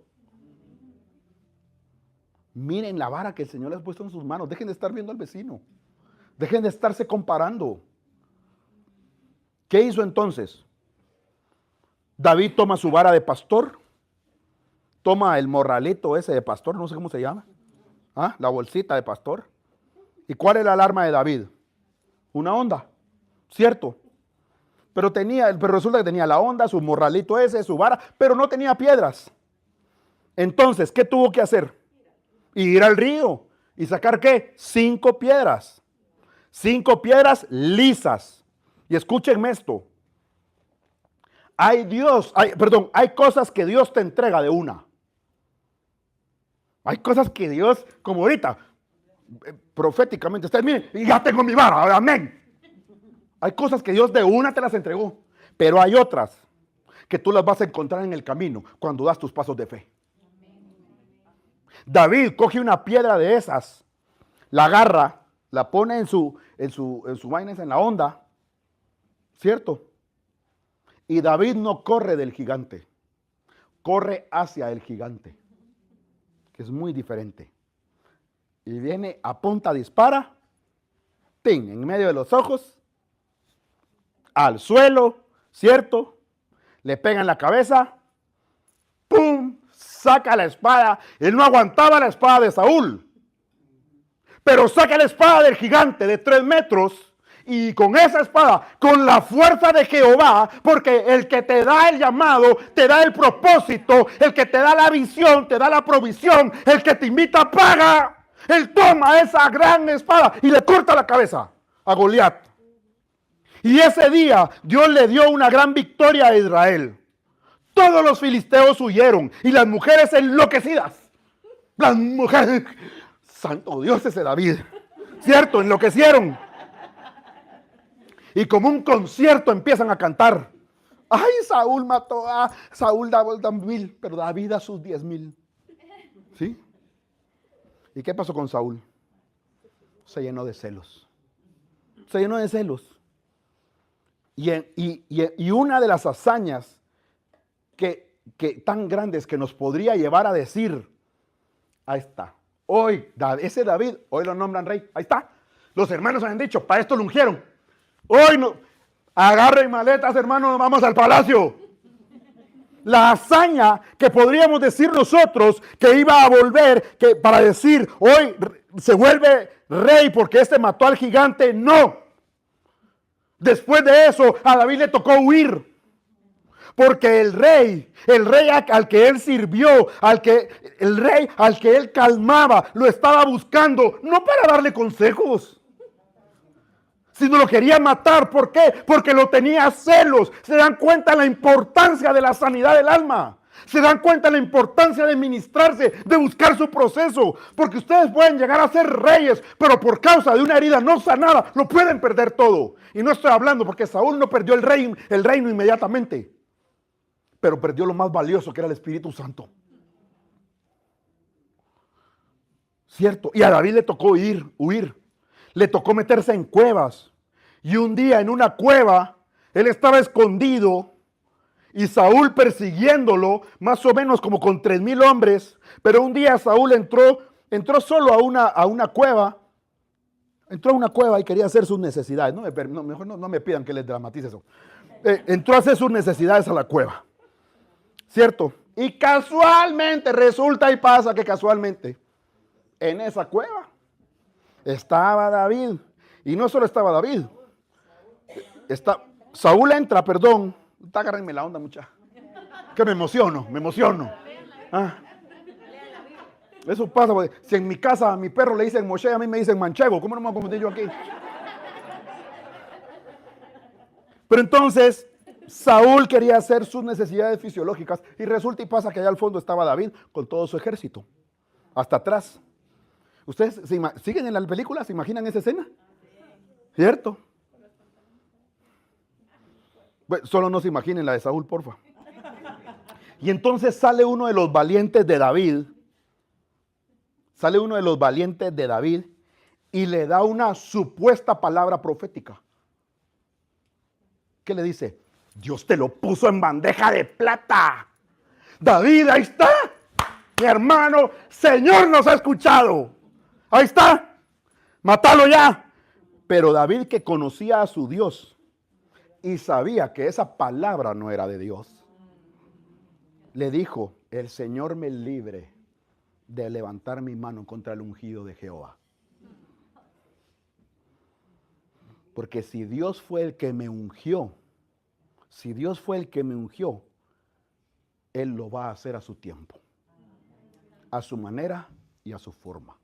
Miren la vara que el Señor les ha puesto en sus manos. Dejen de estar viendo al vecino. Dejen de estarse comparando. ¿Qué hizo entonces? David toma su vara de pastor. Toma el morralito ese de pastor, no sé cómo se llama. ¿Ah? La bolsita de pastor. ¿Y cuál es la alarma de David? Una onda, ¿cierto? Pero resulta que tenía la onda, su morralito ese, su vara, pero no tenía piedras. Entonces, ¿qué tuvo que hacer? Ir al río y sacar ¿qué? 5 piedras. 5 piedras lisas. Y escúchenme esto. Hay cosas que Dios te entrega de una. Hay cosas que Dios, como ahorita, proféticamente, ustedes miren, y ya tengo mi vara, amén. Hay cosas que Dios de una te las entregó, pero hay otras que tú las vas a encontrar en el camino cuando das tus pasos de fe. David coge una piedra de esas, la agarra, la pone en su vaina, en la onda, ¿cierto? Y David no corre del gigante, corre hacia el gigante, que es muy diferente. Y viene, apunta, dispara, ¡ting!, en medio de los ojos, al suelo, ¿cierto? Le pega en la cabeza, ¡pum!, saca la espada. Él no aguantaba la espada de Saúl, pero saca la espada del gigante de 3 metros, y con esa espada, con la fuerza de Jehová, porque el que te da el llamado, te da el propósito, el que te da la visión, te da la provisión, el que te invita paga. Él toma esa gran espada y le corta la cabeza a Goliat. Y ese día Dios le dio una gran victoria a Israel. Todos los filisteos huyeron y las mujeres enloquecidas. Las mujeres, santo Dios, ese David, ¿cierto? Enloquecieron. Y como un concierto empiezan a cantar. Ay, Saúl mató a Saúl, da 1000, pero David a sus 10,000. ¿Sí? ¿Y qué pasó con Saúl? Se llenó de celos. Se llenó de celos. Y una de las hazañas que tan grandes que nos podría llevar a decir, ahí está. Hoy, ese David, hoy lo nombran rey. Ahí está. Los hermanos han dicho, para esto lo ungieron. Hoy no, agarren maletas, hermanos, vamos al palacio. La hazaña que podríamos decir nosotros que iba a volver, que para decir hoy se vuelve rey porque este mató al gigante, no. Después de eso a David le tocó huir. Porque el rey al que él sirvió, el rey al que él calmaba, lo estaba buscando, no para darle consejos, sino lo quería matar. ¿Por qué? Porque lo tenía celos. Se dan cuenta la importancia de la sanidad del alma. Se dan cuenta la importancia de ministrarse, de buscar su proceso. Porque ustedes pueden llegar a ser reyes, pero por causa de una herida no sanada, lo pueden perder todo. Y no estoy hablando porque Saúl no perdió el reino inmediatamente, pero perdió lo más valioso, que era el Espíritu Santo. ¿Cierto? Y a David le tocó huir. Le tocó meterse en cuevas. Y un día en una cueva, él estaba escondido y Saúl persiguiéndolo, más o menos como con 3,000 hombres. Pero un día Saúl entró solo a una cueva. Entró a una cueva y quería hacer sus necesidades. Mejor no me pidan que les dramatice eso. Entró a hacer sus necesidades a la cueva. ¿Cierto? Y casualmente, resulta y pasa que casualmente, en esa cueva estaba David. Y no solo estaba David. Saúl entra, perdón. Agárrenme la onda, muchacha. Que me emociono. Ah. Eso pasa, porque si en mi casa a mi perro le dicen Moshe, a mí me dicen manchego. ¿Cómo no me voy a confundir yo aquí? Pero entonces, Saúl quería hacer sus necesidades fisiológicas y resulta y pasa que allá al fondo estaba David con todo su ejército. Hasta atrás. ¿Ustedes siguen en la película? ¿Se imaginan esa escena? ¿Cierto? Bueno, solo no se imaginen la de Saúl, porfa. Y entonces sale uno de los valientes de David. Sale uno de los valientes de David y le da una supuesta palabra profética. ¿Qué le dice? Dios te lo puso en bandeja de plata. David, ahí está. Mi hermano, Señor nos ha escuchado. Ahí está. Mátalo ya. Pero David, que conocía a su Dios y sabía que esa palabra no era de Dios, le dijo: el Señor me libre de levantar mi mano contra el ungido de Jehová. Porque si Dios fue el que me ungió, Él lo va a hacer a su tiempo, a su manera y a su forma.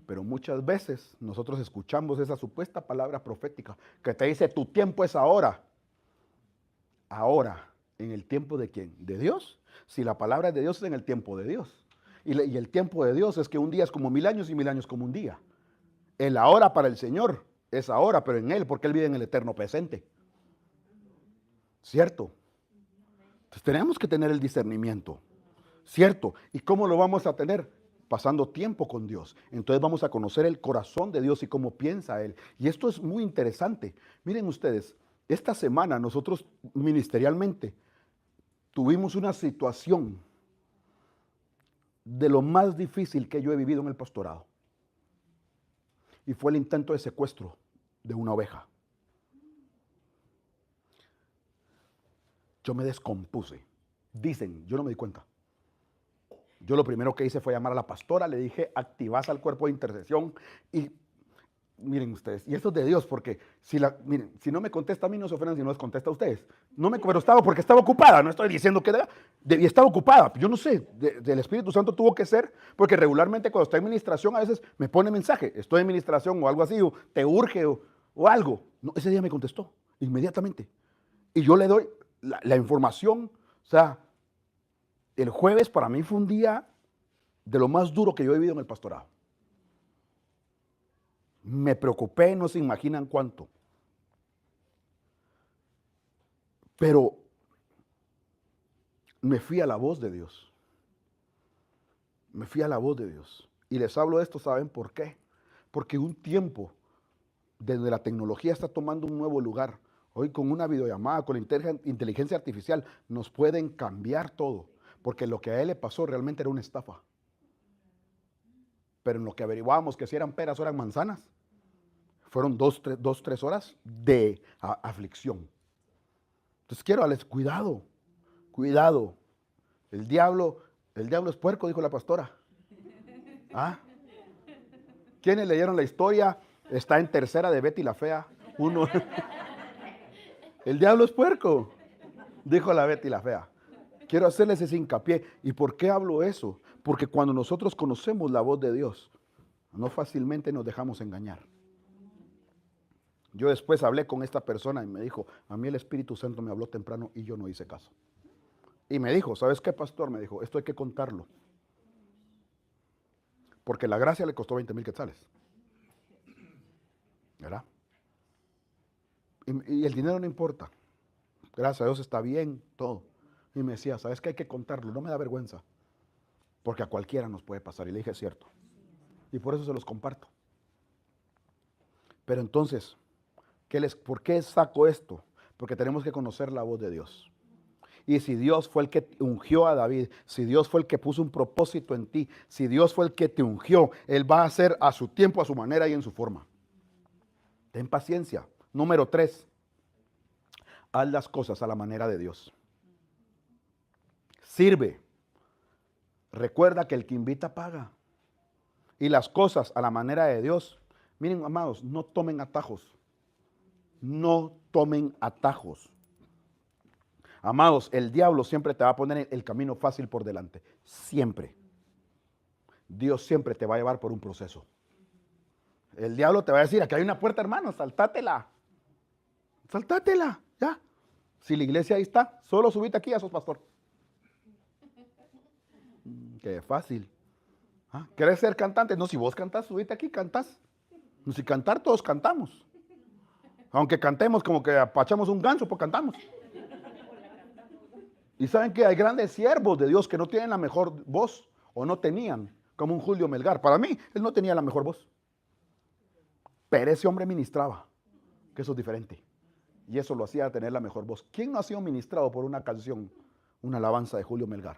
Pero muchas veces nosotros escuchamos esa supuesta palabra profética que te dice: tu tiempo es ahora. Ahora, ¿en el tiempo de quién? ¿De Dios? Si la palabra es de Dios, es en el tiempo de Dios. Y el tiempo de Dios es que un día es como 1000 años y 1000 años como un día. El ahora para el Señor es ahora, pero en Él, porque Él vive en el eterno presente. ¿Cierto? Entonces tenemos que tener el discernimiento. ¿Cierto? ¿Y cómo lo vamos a tener? Pasando tiempo con Dios. Entonces vamos a conocer el corazón de Dios y cómo piensa Él. Y esto es muy interesante. Miren ustedes, esta semana nosotros ministerialmente tuvimos una situación de lo más difícil que yo he vivido en el pastorado. Y fue el intento de secuestro de una oveja. Yo me descompuse. Dicen, yo no me di cuenta. Yo lo primero que hice fue llamar a la pastora, le dije: activás al cuerpo de intercesión. Y miren ustedes, y esto es de Dios, porque miren, si no me contesta a mí, no se ofendan si no les contesta a ustedes. Pero estaba porque estaba ocupada, no estoy diciendo que estaba ocupada. Yo no sé, del Espíritu Santo tuvo que ser, porque regularmente cuando estoy en administración a veces me pone mensaje: estoy en administración o algo así, o te urge o algo. No, ese día me contestó inmediatamente. Y yo le doy la información. O sea, el jueves para mí fue un día de lo más duro que yo he vivido en el pastorado. Me preocupé, no se imaginan cuánto. Pero me fui a la voz de Dios. Me fui a la voz de Dios. Y les hablo de esto, ¿saben por qué? Porque un tiempo, desde la tecnología está tomando un nuevo lugar. Hoy con una videollamada, con la inteligencia artificial, nos pueden cambiar todo. Porque lo que a él le pasó realmente era una estafa. Pero en lo que averiguábamos que si eran peras o eran manzanas, fueron 3 horas de aflicción. Entonces quiero darles cuidado, cuidado. El diablo es puerco, dijo la pastora. ¿Ah? ¿Quiénes leyeron la historia? Está en Tercera de Betty la Fea. El diablo es puerco, dijo la Betty la Fea. Quiero hacerles ese hincapié. ¿Y por qué hablo eso? Porque cuando nosotros conocemos la voz de Dios, no fácilmente nos dejamos engañar. Yo después hablé con esta persona y me dijo: a mí el Espíritu Santo me habló temprano y yo no hice caso. Y me dijo: ¿sabes qué, pastor? Me dijo: esto hay que contarlo. Porque la gracia le costó 20,000 quetzales. ¿Verdad? Y el dinero no importa. Gracias a Dios está bien, todo. Y me decía: ¿sabes qué? Hay que contarlo, no me da vergüenza. Porque a cualquiera nos puede pasar. Y le dije: es cierto. Y por eso se los comparto. Pero entonces, ¿por qué saco esto? Porque tenemos que conocer la voz de Dios. Y si Dios fue el que ungió a David, si Dios fue el que puso un propósito en ti, si Dios fue el que te ungió, Él va a hacer a su tiempo, a su manera y en su forma. Ten paciencia. Número 3. Haz las cosas a la manera de Dios. Sirve. Recuerda que el que invita paga. Y las cosas a la manera de Dios. Miren, amados, no tomen atajos. No tomen atajos. Amados, el diablo siempre te va a poner el camino fácil por delante. Siempre. Dios siempre te va a llevar por un proceso. El diablo te va a decir: aquí hay una puerta, hermano, saltátela. Saltátela, ya. Si la iglesia ahí está, solo subite aquí, a sos pastor. Qué fácil. ¿Ah? ¿Querés ser cantante? No, si vos cantás, subite aquí, cantás. No, si cantar, todos cantamos. Aunque cantemos como que apachamos un ganso, pues cantamos. Y saben que hay grandes siervos de Dios que no tienen la mejor voz, o no tenían, como un Julio Melgar. Para mí, él no tenía la mejor voz. Pero ese hombre ministraba, que eso es diferente. Y eso lo hacía tener la mejor voz. ¿Quién no ha sido ministrado por una canción, una alabanza de Julio Melgar?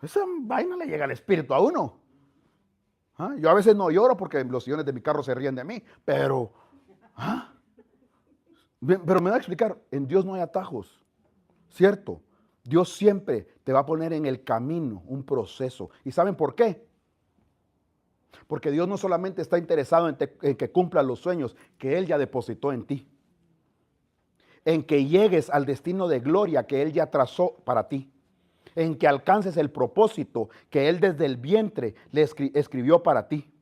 Esa vaina le llega al espíritu a uno. ¿Ah? Yo a veces no lloro porque los sillones de mi carro se ríen de mí, pero me va a explicar, en Dios no hay atajos, ¿cierto? Dios siempre te va a poner en el camino un proceso. ¿Y saben por qué? Porque Dios no solamente está interesado en que cumplas los sueños que Él ya depositó en ti, en que llegues al destino de gloria que Él ya trazó para ti, en que alcances el propósito que Él desde el vientre le escribió para ti.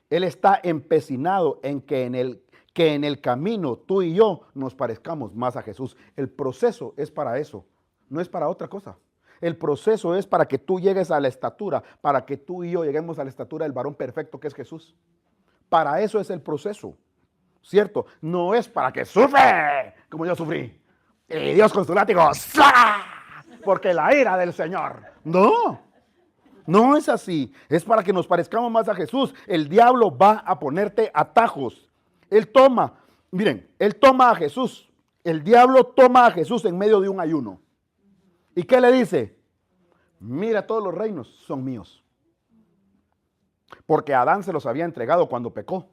Él está empecinado en que en el camino tú y yo nos parezcamos más a Jesús. El proceso es para eso, no es para otra cosa. El proceso es para que tú llegues a la estatura, para que tú y yo lleguemos a la estatura del varón perfecto que es Jesús. Para eso es el proceso, ¿cierto? No es para que sufre como yo sufrí. Y Dios con su látigo, ¡zas! Porque la ira del Señor. No, no es así. Es para que nos parezcamos más a Jesús. El diablo va a ponerte atajos. Él toma a Jesús. El diablo toma a Jesús en medio de un ayuno. ¿Y qué le dice? Mira, todos los reinos son míos. Porque Adán se los había entregado cuando pecó.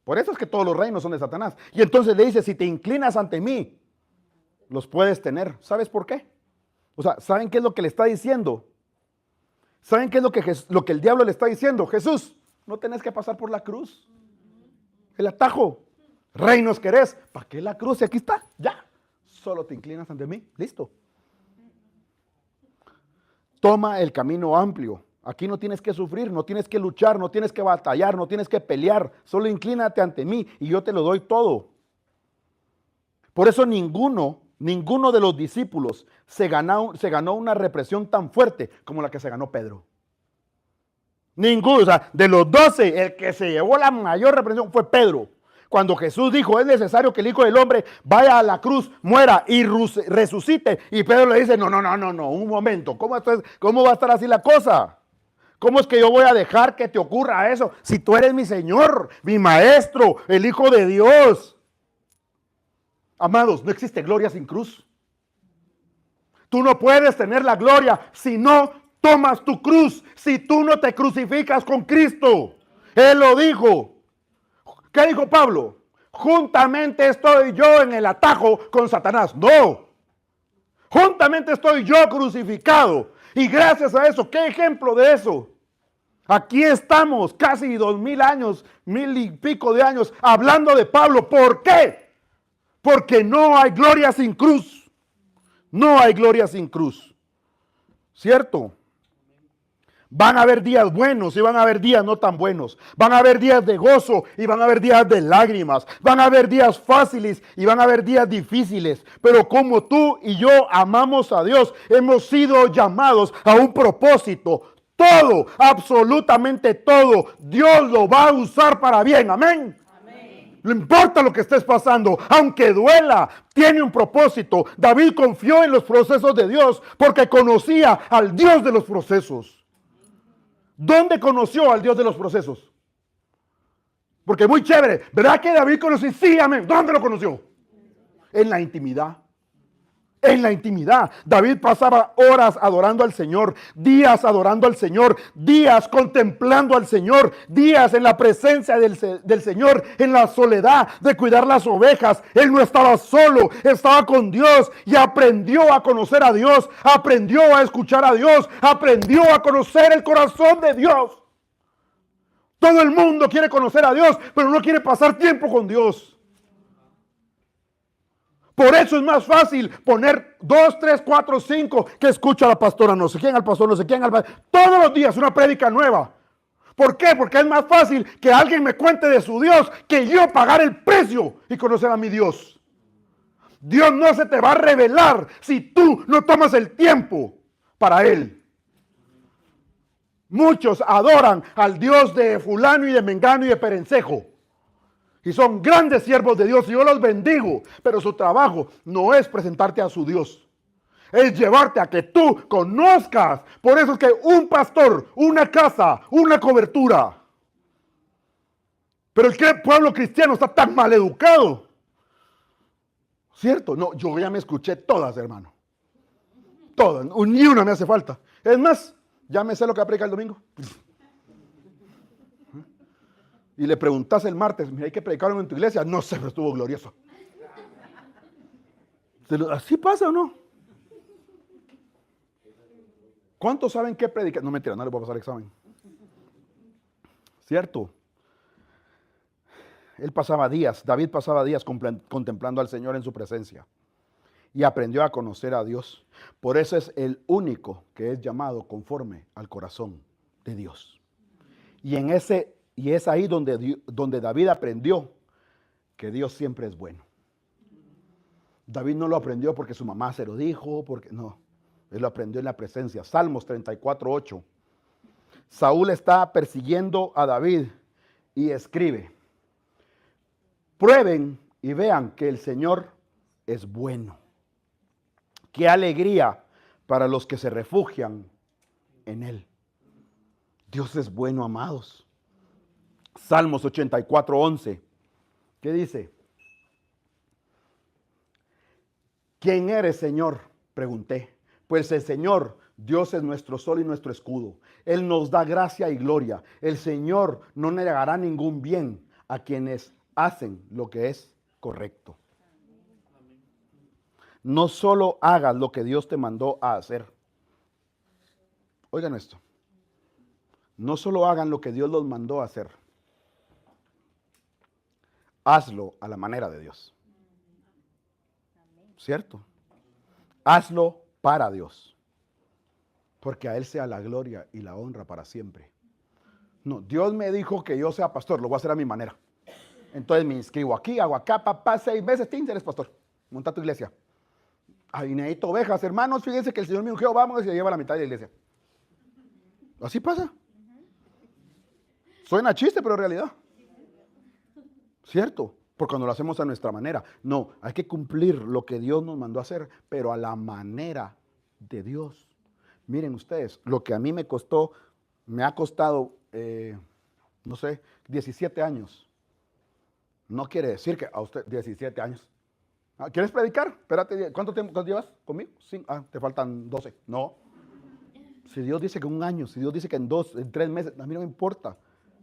Por eso es que todos los reinos son de Satanás. Y entonces le dice, si te inclinas ante mí, los puedes tener. ¿Sabes por qué? O sea, ¿saben qué es lo que le está diciendo? ¿Saben qué es lo que el diablo le está diciendo? Jesús, no tenés que pasar por la cruz. El atajo. Reinos querés. ¿Para qué la cruz? Y aquí está. Ya. Solo te inclinas ante mí. Listo. Toma el camino amplio. Aquí no tienes que sufrir, no tienes que luchar, no tienes que batallar, no tienes que pelear. Solo inclínate ante mí y yo te lo doy todo. Por eso ninguno de los discípulos se ganó una represión tan fuerte como la que se ganó Pedro. Ninguno, o sea, de los 12, el que se llevó la mayor represión fue Pedro. Cuando Jesús dijo, es necesario que el Hijo del Hombre vaya a la cruz, muera y resucite. Y Pedro le dice, no, un momento, ¿cómo va a estar así la cosa? ¿Cómo es que yo voy a dejar que te ocurra eso? Si tú eres mi Señor, mi Maestro, el Hijo de Dios. Amados, no existe gloria sin cruz. Tú no puedes tener la gloria si no tomas tu cruz, si tú no te crucificas con Cristo. Él lo dijo. ¿Qué dijo Pablo? Juntamente estoy yo en el atajo con Satanás. No. Juntamente estoy yo crucificado. Y gracias a eso, ¿qué ejemplo de eso? Aquí estamos casi 2000 años, 1000 y pico de años hablando de Pablo. ¿Por qué? Porque no hay gloria sin cruz. No hay gloria sin cruz. ¿Cierto? Van a haber días buenos y van a haber días no tan buenos. Van a haber días de gozo y van a haber días de lágrimas. Van a haber días fáciles y van a haber días difíciles. Pero como tú y yo amamos a Dios, hemos sido llamados a un propósito. Todo, absolutamente todo, Dios lo va a usar para bien. Amén. No importa lo que estés pasando, aunque duela, tiene un propósito. David confió en los procesos de Dios porque conocía al Dios de los procesos. ¿Dónde conoció al Dios de los procesos? Porque muy chévere, ¿verdad que David conoció? Sí, amén. ¿Dónde lo conoció? En la intimidad. En la intimidad. David pasaba horas adorando al Señor, días adorando al Señor, días contemplando al Señor, días en la presencia del Señor, en la soledad de cuidar las ovejas. Él no estaba solo, estaba con Dios y aprendió a conocer a Dios, aprendió a escuchar a Dios, aprendió a conocer el corazón de Dios. Todo el mundo quiere conocer a Dios, pero no quiere pasar tiempo con Dios. Por eso es más fácil poner 2, 3, 4, 5 que escucha a la pastora, no sé quién, al pastor, no sé quién, todos los días una prédica nueva. ¿Por qué? Porque es más fácil que alguien me cuente de su Dios que yo pagar el precio y conocer a mi Dios. Dios no se te va a revelar si tú no tomas el tiempo para Él. Muchos adoran al Dios de fulano y de mengano y de perencejo. Y son grandes siervos de Dios y yo los bendigo. Pero su trabajo no es presentarte a su Dios. es llevarte a que tú conozcas. Por eso es que un pastor, una casa, una cobertura. Pero el que pueblo cristiano está tan mal educado. ¿Cierto? No, yo ya me escuché todas, hermano. Todas, ni una me hace falta. Es más, ya me sé lo que va a predicar el domingo. Y le preguntas el martes, mira, hay que predicar en tu iglesia. No sé, pero estuvo glorioso. ¿Así pasa o no? ¿Cuántos saben qué predicar? No, mentira, no les voy a pasar examen. ¿Cierto? David pasaba días contemplando al Señor en su presencia y aprendió a conocer a Dios. Por eso es el único que es llamado conforme al corazón de Dios. Y es ahí donde David aprendió que Dios siempre es bueno. David no lo aprendió porque su mamá se lo dijo, no. Él lo aprendió en la presencia. Salmos 34:8. Saúl está persiguiendo a David y escribe: prueben y vean que el Señor es bueno. Qué alegría para los que se refugian en Él. Dios es bueno, amados. Salmos 84:11. ¿Qué dice? ¿Quién eres, Señor? Pregunté. Pues el Señor, Dios es nuestro sol y nuestro escudo. Él nos da gracia y gloria. El Señor no negará ningún bien a quienes hacen lo que es correcto. No solo hagas lo que Dios te mandó a hacer. Oigan esto. No solo hagan lo que Dios los mandó a hacer. Hazlo a la manera de Dios. ¿Cierto? Hazlo para Dios. Porque a Él sea la gloria y la honra para siempre. No, Dios me dijo que yo sea pastor, lo voy a hacer a mi manera. Entonces me inscribo aquí, hago acá, papá, 6 meses, eres pastor. Monta tu iglesia. Ahí necesito ovejas, hermanos, fíjense que el Señor me ungió, vamos, y se lleva la mitad de la iglesia. Así pasa. Suena chiste, pero es realidad. ¿Cierto? Porque cuando lo hacemos a nuestra manera. No, hay que cumplir lo que Dios nos mandó a hacer, pero a la manera de Dios. Miren ustedes, lo que a mí me ha costado, no sé, 17 años. No quiere decir que a usted 17 años. ¿Quieres predicar? Espérate, ¿cuánto tiempo llevas conmigo? Te faltan 12. No. Si Dios dice que un año, si Dios dice que en 3 meses, a mí no me importa.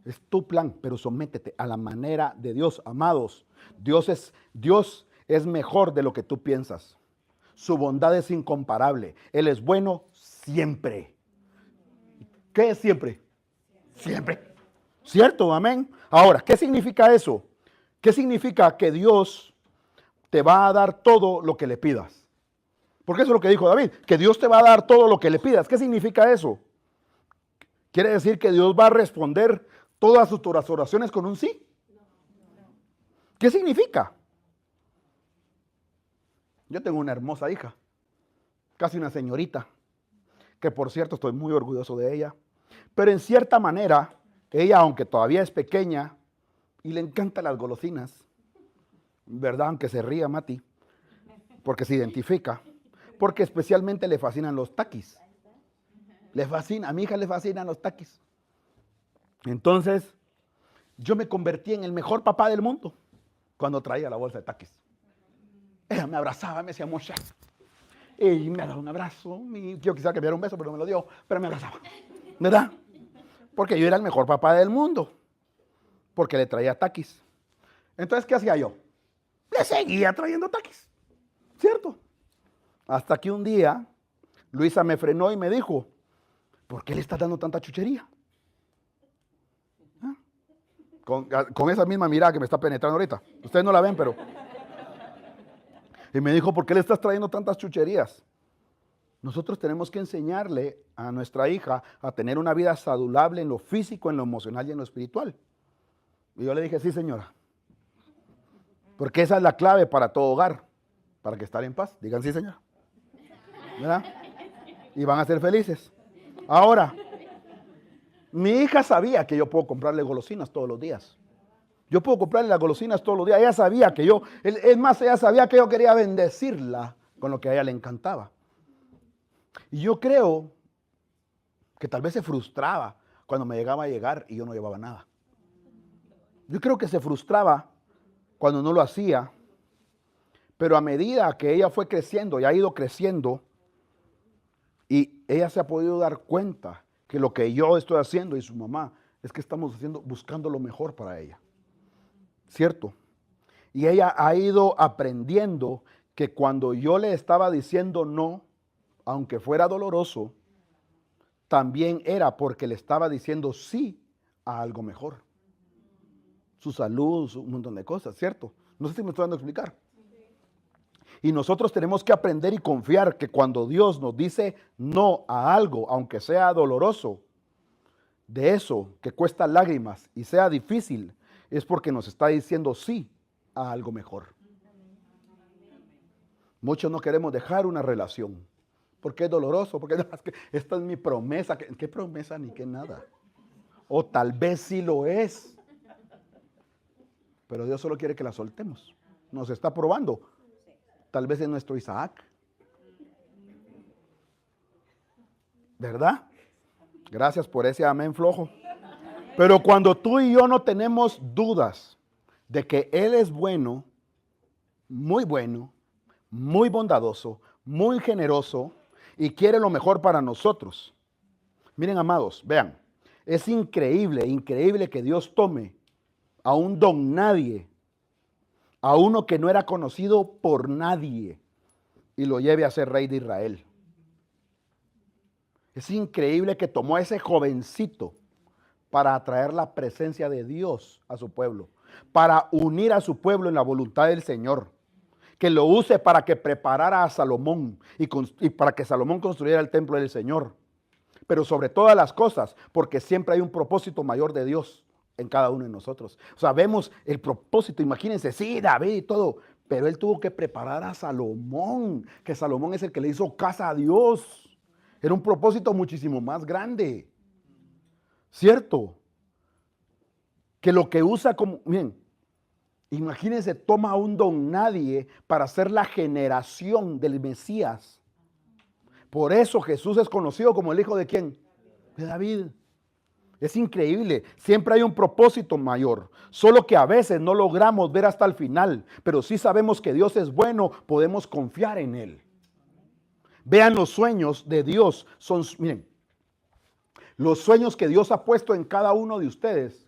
Es tu plan, pero sométete a la manera de Dios, amados. Dios es mejor de lo que tú piensas. Su bondad es incomparable. Él es bueno siempre. ¿Qué es siempre? Siempre. ¿Cierto? Amén. Ahora, ¿qué significa eso? ¿Qué significa que Dios te va a dar todo lo que le pidas? Porque eso es lo que dijo David, que Dios te va a dar todo lo que le pidas. ¿Qué significa eso? ¿Quiere decir que Dios va a responder todas sus oraciones con un sí? ¿Qué significa? Yo tengo una hermosa hija, casi una señorita, que por cierto estoy muy orgulloso de ella, pero en cierta manera, ella, aunque todavía es pequeña y le encantan las golosinas, ¿verdad? Aunque se ría Mati, porque se identifica, porque especialmente le fascinan los taquis. A mi hija le fascinan los taquis. Entonces, yo me convertí en el mejor papá del mundo cuando traía la bolsa de taquis. Ella me abrazaba, me decía mucha. Y me daba un abrazo. Yo quisiera que me diera un beso, pero no me lo dio. Pero me abrazaba. ¿Verdad? Porque yo era el mejor papá del mundo. Porque le traía taquis. Entonces, ¿qué hacía yo? Le seguía trayendo taquis. ¿Cierto? Hasta que un día, Luisa me frenó y me dijo, ¿por qué le estás dando tanta chuchería? Con esa misma mirada que me está penetrando ahorita. Ustedes no la ven, pero... Y me dijo, ¿por qué le estás trayendo tantas chucherías? Nosotros tenemos que enseñarle a nuestra hija a tener una vida saludable en lo físico, en lo emocional y en lo espiritual. Y yo le dije, sí, señora. Porque esa es la clave para todo hogar, para que estar en paz. Digan sí, señora. ¿Verdad? Y van a ser felices. Ahora, mi hija sabía que yo puedo comprarle golosinas todos los días. Yo puedo comprarle las golosinas todos los días. Ella sabía que es más, ella sabía que yo quería bendecirla con lo que a ella le encantaba. Y yo creo que tal vez se frustraba cuando me llegaba a llegar y yo no llevaba nada. Yo creo que se frustraba cuando no lo hacía, pero a medida que ella fue creciendo y ha ido creciendo, y ella se ha podido dar cuenta que lo que yo estoy haciendo y su mamá es que estamos haciendo, buscando lo mejor para ella. ¿Cierto? Y ella ha ido aprendiendo que cuando yo le estaba diciendo no, aunque fuera doloroso, también era porque le estaba diciendo sí a algo mejor. Su salud, un montón de cosas, ¿cierto? No sé si me estoy dando a explicar. Y nosotros tenemos que aprender y confiar que cuando Dios nos dice no a algo, aunque sea doloroso, de eso que cuesta lágrimas y sea difícil, es porque nos está diciendo sí a algo mejor. Muchos no queremos dejar una relación porque es doloroso, porque es que esta es mi promesa. ¿Qué promesa ni qué nada? O tal vez sí lo es, pero Dios solo quiere que la soltemos. Nos está probando. Tal vez es nuestro Isaac. ¿Verdad? Gracias por ese amén flojo. Pero cuando tú y yo no tenemos dudas de que Él es bueno, muy bondadoso, muy generoso y quiere lo mejor para nosotros. Miren, amados, vean, es increíble que Dios tome a un don nadie, a uno que no era conocido por nadie, y lo lleve a ser rey de Israel. Es increíble que tomó a ese jovencito para atraer la presencia de Dios a su pueblo, para unir a su pueblo en la voluntad del Señor, que lo use para que preparara a Salomón y para que Salomón construyera el templo del Señor. Pero sobre todas las cosas, porque siempre hay un propósito mayor de Dios en cada uno de nosotros. O sea, vemos el propósito, imagínense, sí, David y todo, pero él tuvo que preparar a Salomón, que Salomón es el que le hizo casa a Dios. Era un propósito muchísimo más grande. ¿Cierto? Que lo que usa como, miren, imagínense, toma a un don nadie para ser la generación del Mesías. Por eso Jesús es conocido como el hijo de ¿quién? De David. Es increíble, siempre hay un propósito mayor, solo que a veces no logramos ver hasta el final, pero sí sabemos que Dios es bueno, podemos confiar en Él. Vean los sueños de Dios, miren, los sueños que Dios ha puesto en cada uno de ustedes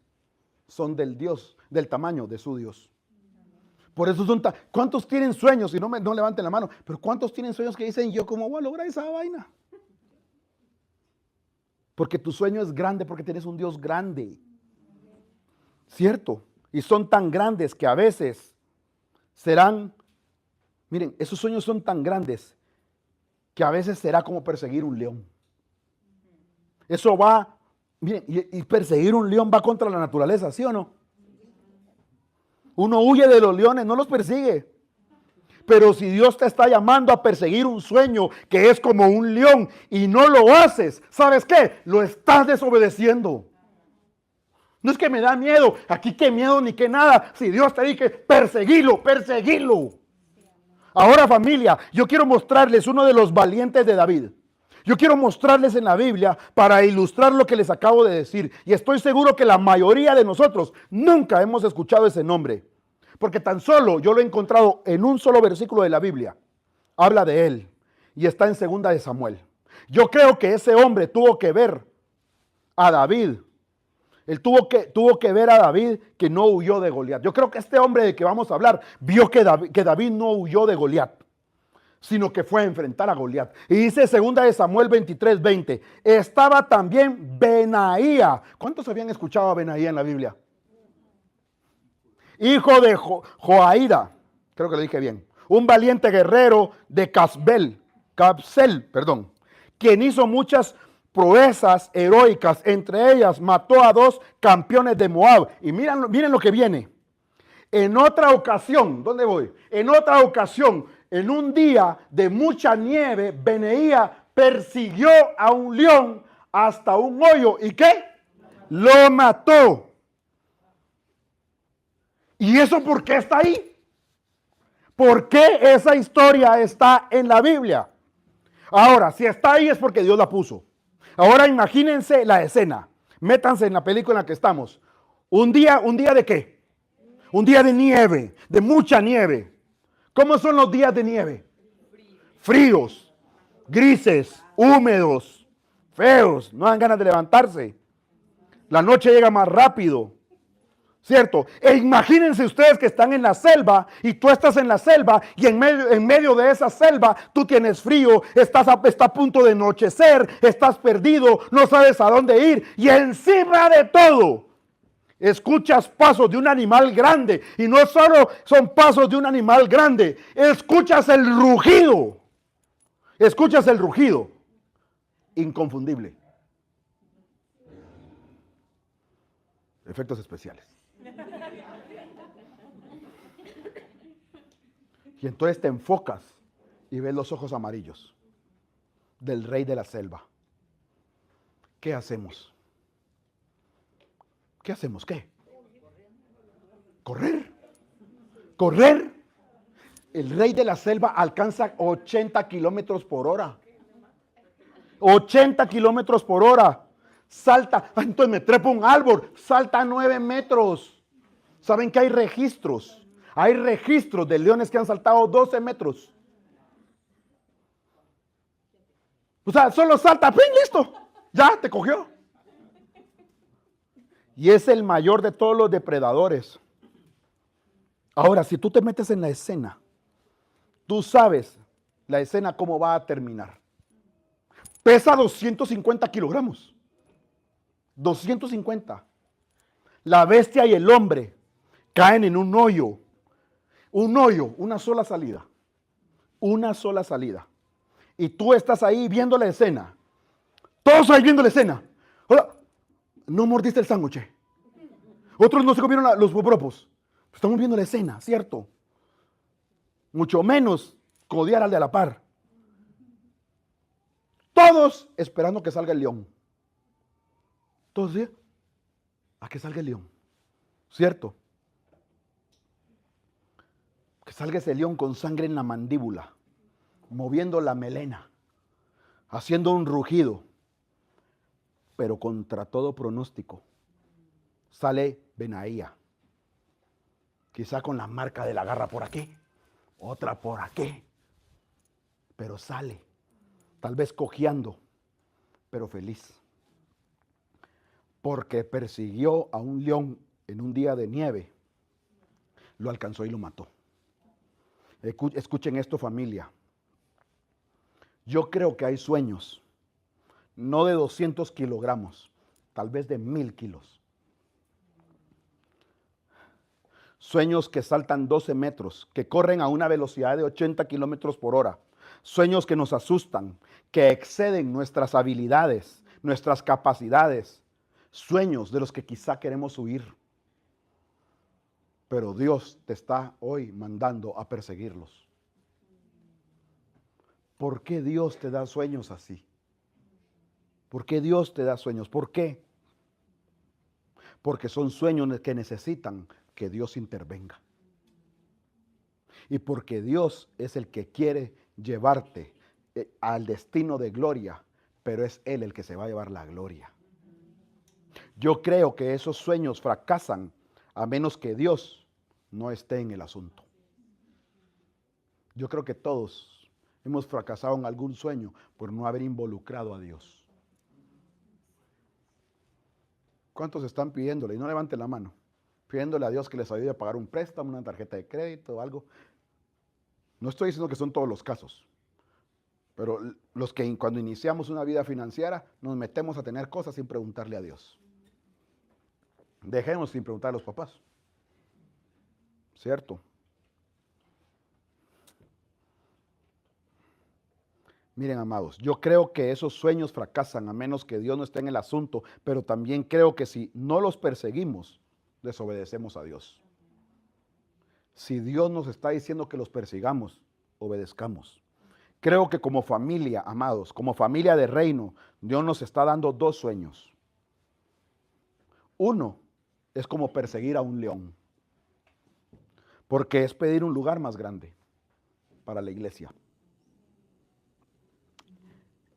son del Dios, del tamaño de su Dios. Por eso ¿cuántos tienen sueños? Y no levanten la mano, pero ¿cuántos tienen sueños que dicen, yo cómo voy a lograr esa vaina? Porque tu sueño es grande, porque tienes un Dios grande. ¿Cierto? Y son tan grandes que a veces serán, miren, esos sueños son tan grandes que a veces será como perseguir un león. Eso va, miren, y perseguir un león va contra la naturaleza, ¿sí o no? Uno huye de los leones, no los persigue. Pero si Dios te está llamando a perseguir un sueño que es como un león y no lo haces, ¿sabes qué? Lo estás desobedeciendo. No es que me da miedo, aquí qué miedo ni qué nada. Si Dios te dice, perseguilo. Ahora, familia, yo quiero mostrarles uno de los valientes de David. Yo quiero mostrarles en la Biblia para ilustrar lo que les acabo de decir. Y estoy seguro que la mayoría de nosotros nunca hemos escuchado ese nombre. Porque tan solo yo lo he encontrado en un solo versículo de la Biblia. Habla de él. Y está en 2 de Samuel. Yo creo que ese hombre tuvo que ver a David. Él tuvo que ver a David que no huyó de Goliat. Yo creo que este hombre de que vamos a hablar vio que David no huyó de Goliat, sino que fue a enfrentar a Goliat. Y dice 2 de Samuel 23:20. Estaba también Benaía. ¿Cuántos habían escuchado a Benaía en la Biblia? Hijo de Joaída, creo que lo dije bien, un valiente guerrero de Cabsel, quien hizo muchas proezas heroicas, entre ellas mató a 2 campeones de Moab. Y miren lo que viene. En otra ocasión, ¿dónde voy? En otra ocasión, en un día de mucha nieve, Benaía persiguió a un león hasta un hoyo. ¿Y qué? Lo mató. ¿Y eso por qué está ahí? ¿Por qué esa historia está en la Biblia? Ahora, si está ahí es porque Dios la puso. Ahora imagínense la escena. Métanse en la película en la que estamos. ¿Un día de qué? Un día de nieve, de mucha nieve. ¿Cómo son los días de nieve? Fríos, grises, húmedos, feos. No dan ganas de levantarse. La noche llega más rápido. ¿Cierto? E imagínense ustedes que están en la selva y tú estás en la selva y en medio de esa selva tú tienes frío, está a punto de anochecer, estás perdido, no sabes a dónde ir y encima de todo escuchas pasos de un animal grande y no solo son pasos de un animal grande, escuchas el rugido, inconfundible. Efectos especiales. Y entonces te enfocas y ves los ojos amarillos del rey de la selva. ¿Qué hacemos? ¿Qué hacemos? ¿Qué? Correr. Correr. El rey de la selva alcanza 80 kilómetros por hora. 80 kilómetros por hora. Salta. Entonces me trepo un árbol. Salta 9 metros. ¿Saben que hay registros? Hay registros de leones que han saltado 12 metros. O sea, solo salta, ¡ping! Listo. Ya te cogió. Y es el mayor de todos los depredadores. Ahora, si tú te metes en la escena, tú sabes la escena cómo va a terminar. Pesa 250 kilogramos. 250. La bestia y el hombre caen en un hoyo. Un hoyo, una sola salida. Una sola salida. Y tú estás ahí viendo la escena. Todos ahí viendo la escena. Hola, no mordiste el sándwich. Otros no se comieron los popropos. Estamos viendo la escena, ¿cierto? Mucho menos codiar al de la par. Todos esperando que salga el león. Todos días a que salga el león. ¿Cierto? Que salga ese león con sangre en la mandíbula, moviendo la melena, haciendo un rugido. Pero contra todo pronóstico, sale Benaía. Quizá con la marca de la garra por aquí, otra por aquí. Pero sale, tal vez cojeando, pero feliz. Porque persiguió a un león en un día de nieve, lo alcanzó y lo mató. Escuchen esto, familia. Yo creo que hay sueños, no de 200 kilogramos, tal vez de 1000 kilos. Sueños que saltan 12 metros, que corren a una velocidad de 80 kilómetros por hora. Sueños que nos asustan, que exceden nuestras habilidades, nuestras capacidades. Sueños de los que quizá queremos huir. Pero Dios te está hoy mandando a perseguirlos. ¿Por qué Dios te da sueños así? ¿Por qué Dios te da sueños? ¿Por qué? Porque son sueños que necesitan que Dios intervenga. Y porque Dios es el que quiere llevarte al destino de gloria, pero es Él el que se va a llevar la gloria. Yo creo que esos sueños fracasan a menos que Dios no esté en el asunto. Yo creo que todos hemos fracasado en algún sueño por no haber involucrado a Dios. ¿Cuántos están pidiéndole? Y no levanten la mano. Pidiéndole a Dios que les ayude a pagar un préstamo, una tarjeta de crédito o algo. No estoy diciendo que son todos los casos. Pero los que cuando iniciamos una vida financiera nos metemos a tener cosas sin preguntarle a Dios. Dejemos sin preguntar a los papás. ¿Cierto? Miren, amados, yo creo que esos sueños fracasan a menos que Dios no esté en el asunto, pero también creo que si no los perseguimos, desobedecemos a Dios. Si Dios nos está diciendo que los persigamos, obedezcamos. Creo que como familia, amados, como familia de reino, Dios nos está dando dos sueños. Uno es como perseguir a un león, porque es pedir un lugar más grande para la iglesia.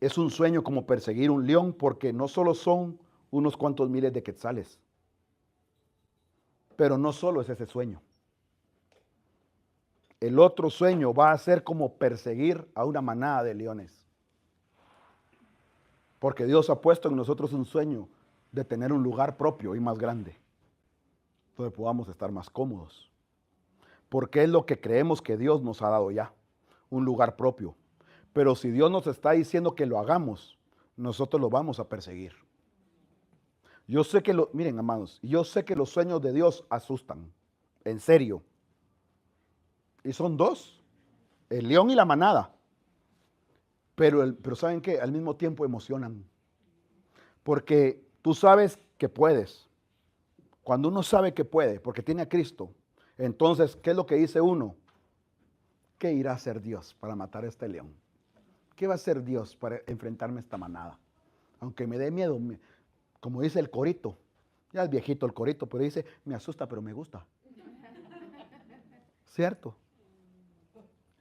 Es un sueño como perseguir un león, porque no solo son unos cuantos miles de quetzales, pero no solo es ese sueño. El otro sueño va a ser como perseguir a una manada de leones. Porque Dios ha puesto en nosotros un sueño de tener un lugar propio y más grande, donde podamos estar más cómodos. Porque es lo que creemos que Dios nos ha dado ya, un lugar propio. Pero si Dios nos está diciendo que lo hagamos, nosotros lo vamos a perseguir. Yo sé que, miren amados, yo sé que los sueños de Dios asustan, en serio. Y son dos, el león y la manada. Pero ¿saben qué? Al mismo tiempo emocionan. Porque tú sabes que puedes. Cuando uno sabe que puede, porque tiene a Cristo, entonces, ¿qué es lo que dice uno? ¿Qué irá a hacer Dios para matar a este león? ¿Qué va a hacer Dios para enfrentarme a esta manada? Aunque me dé miedo, como dice el corito, ya es viejito el corito, pero dice, me asusta, pero me gusta. ¿Cierto?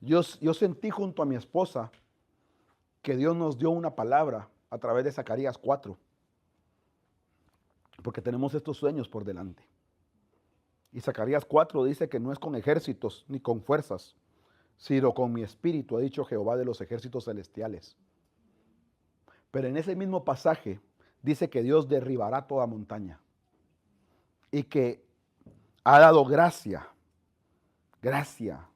Yo sentí junto a mi esposa que Dios nos dio una palabra a través de Zacarías 4, porque tenemos estos sueños por delante. Y Zacarías 4 dice que no es con ejércitos ni con fuerzas, sino con mi espíritu, ha dicho Jehová de los ejércitos celestiales. Pero en ese mismo pasaje dice que Dios derribará toda montaña y que ha dado gracia. Gracia.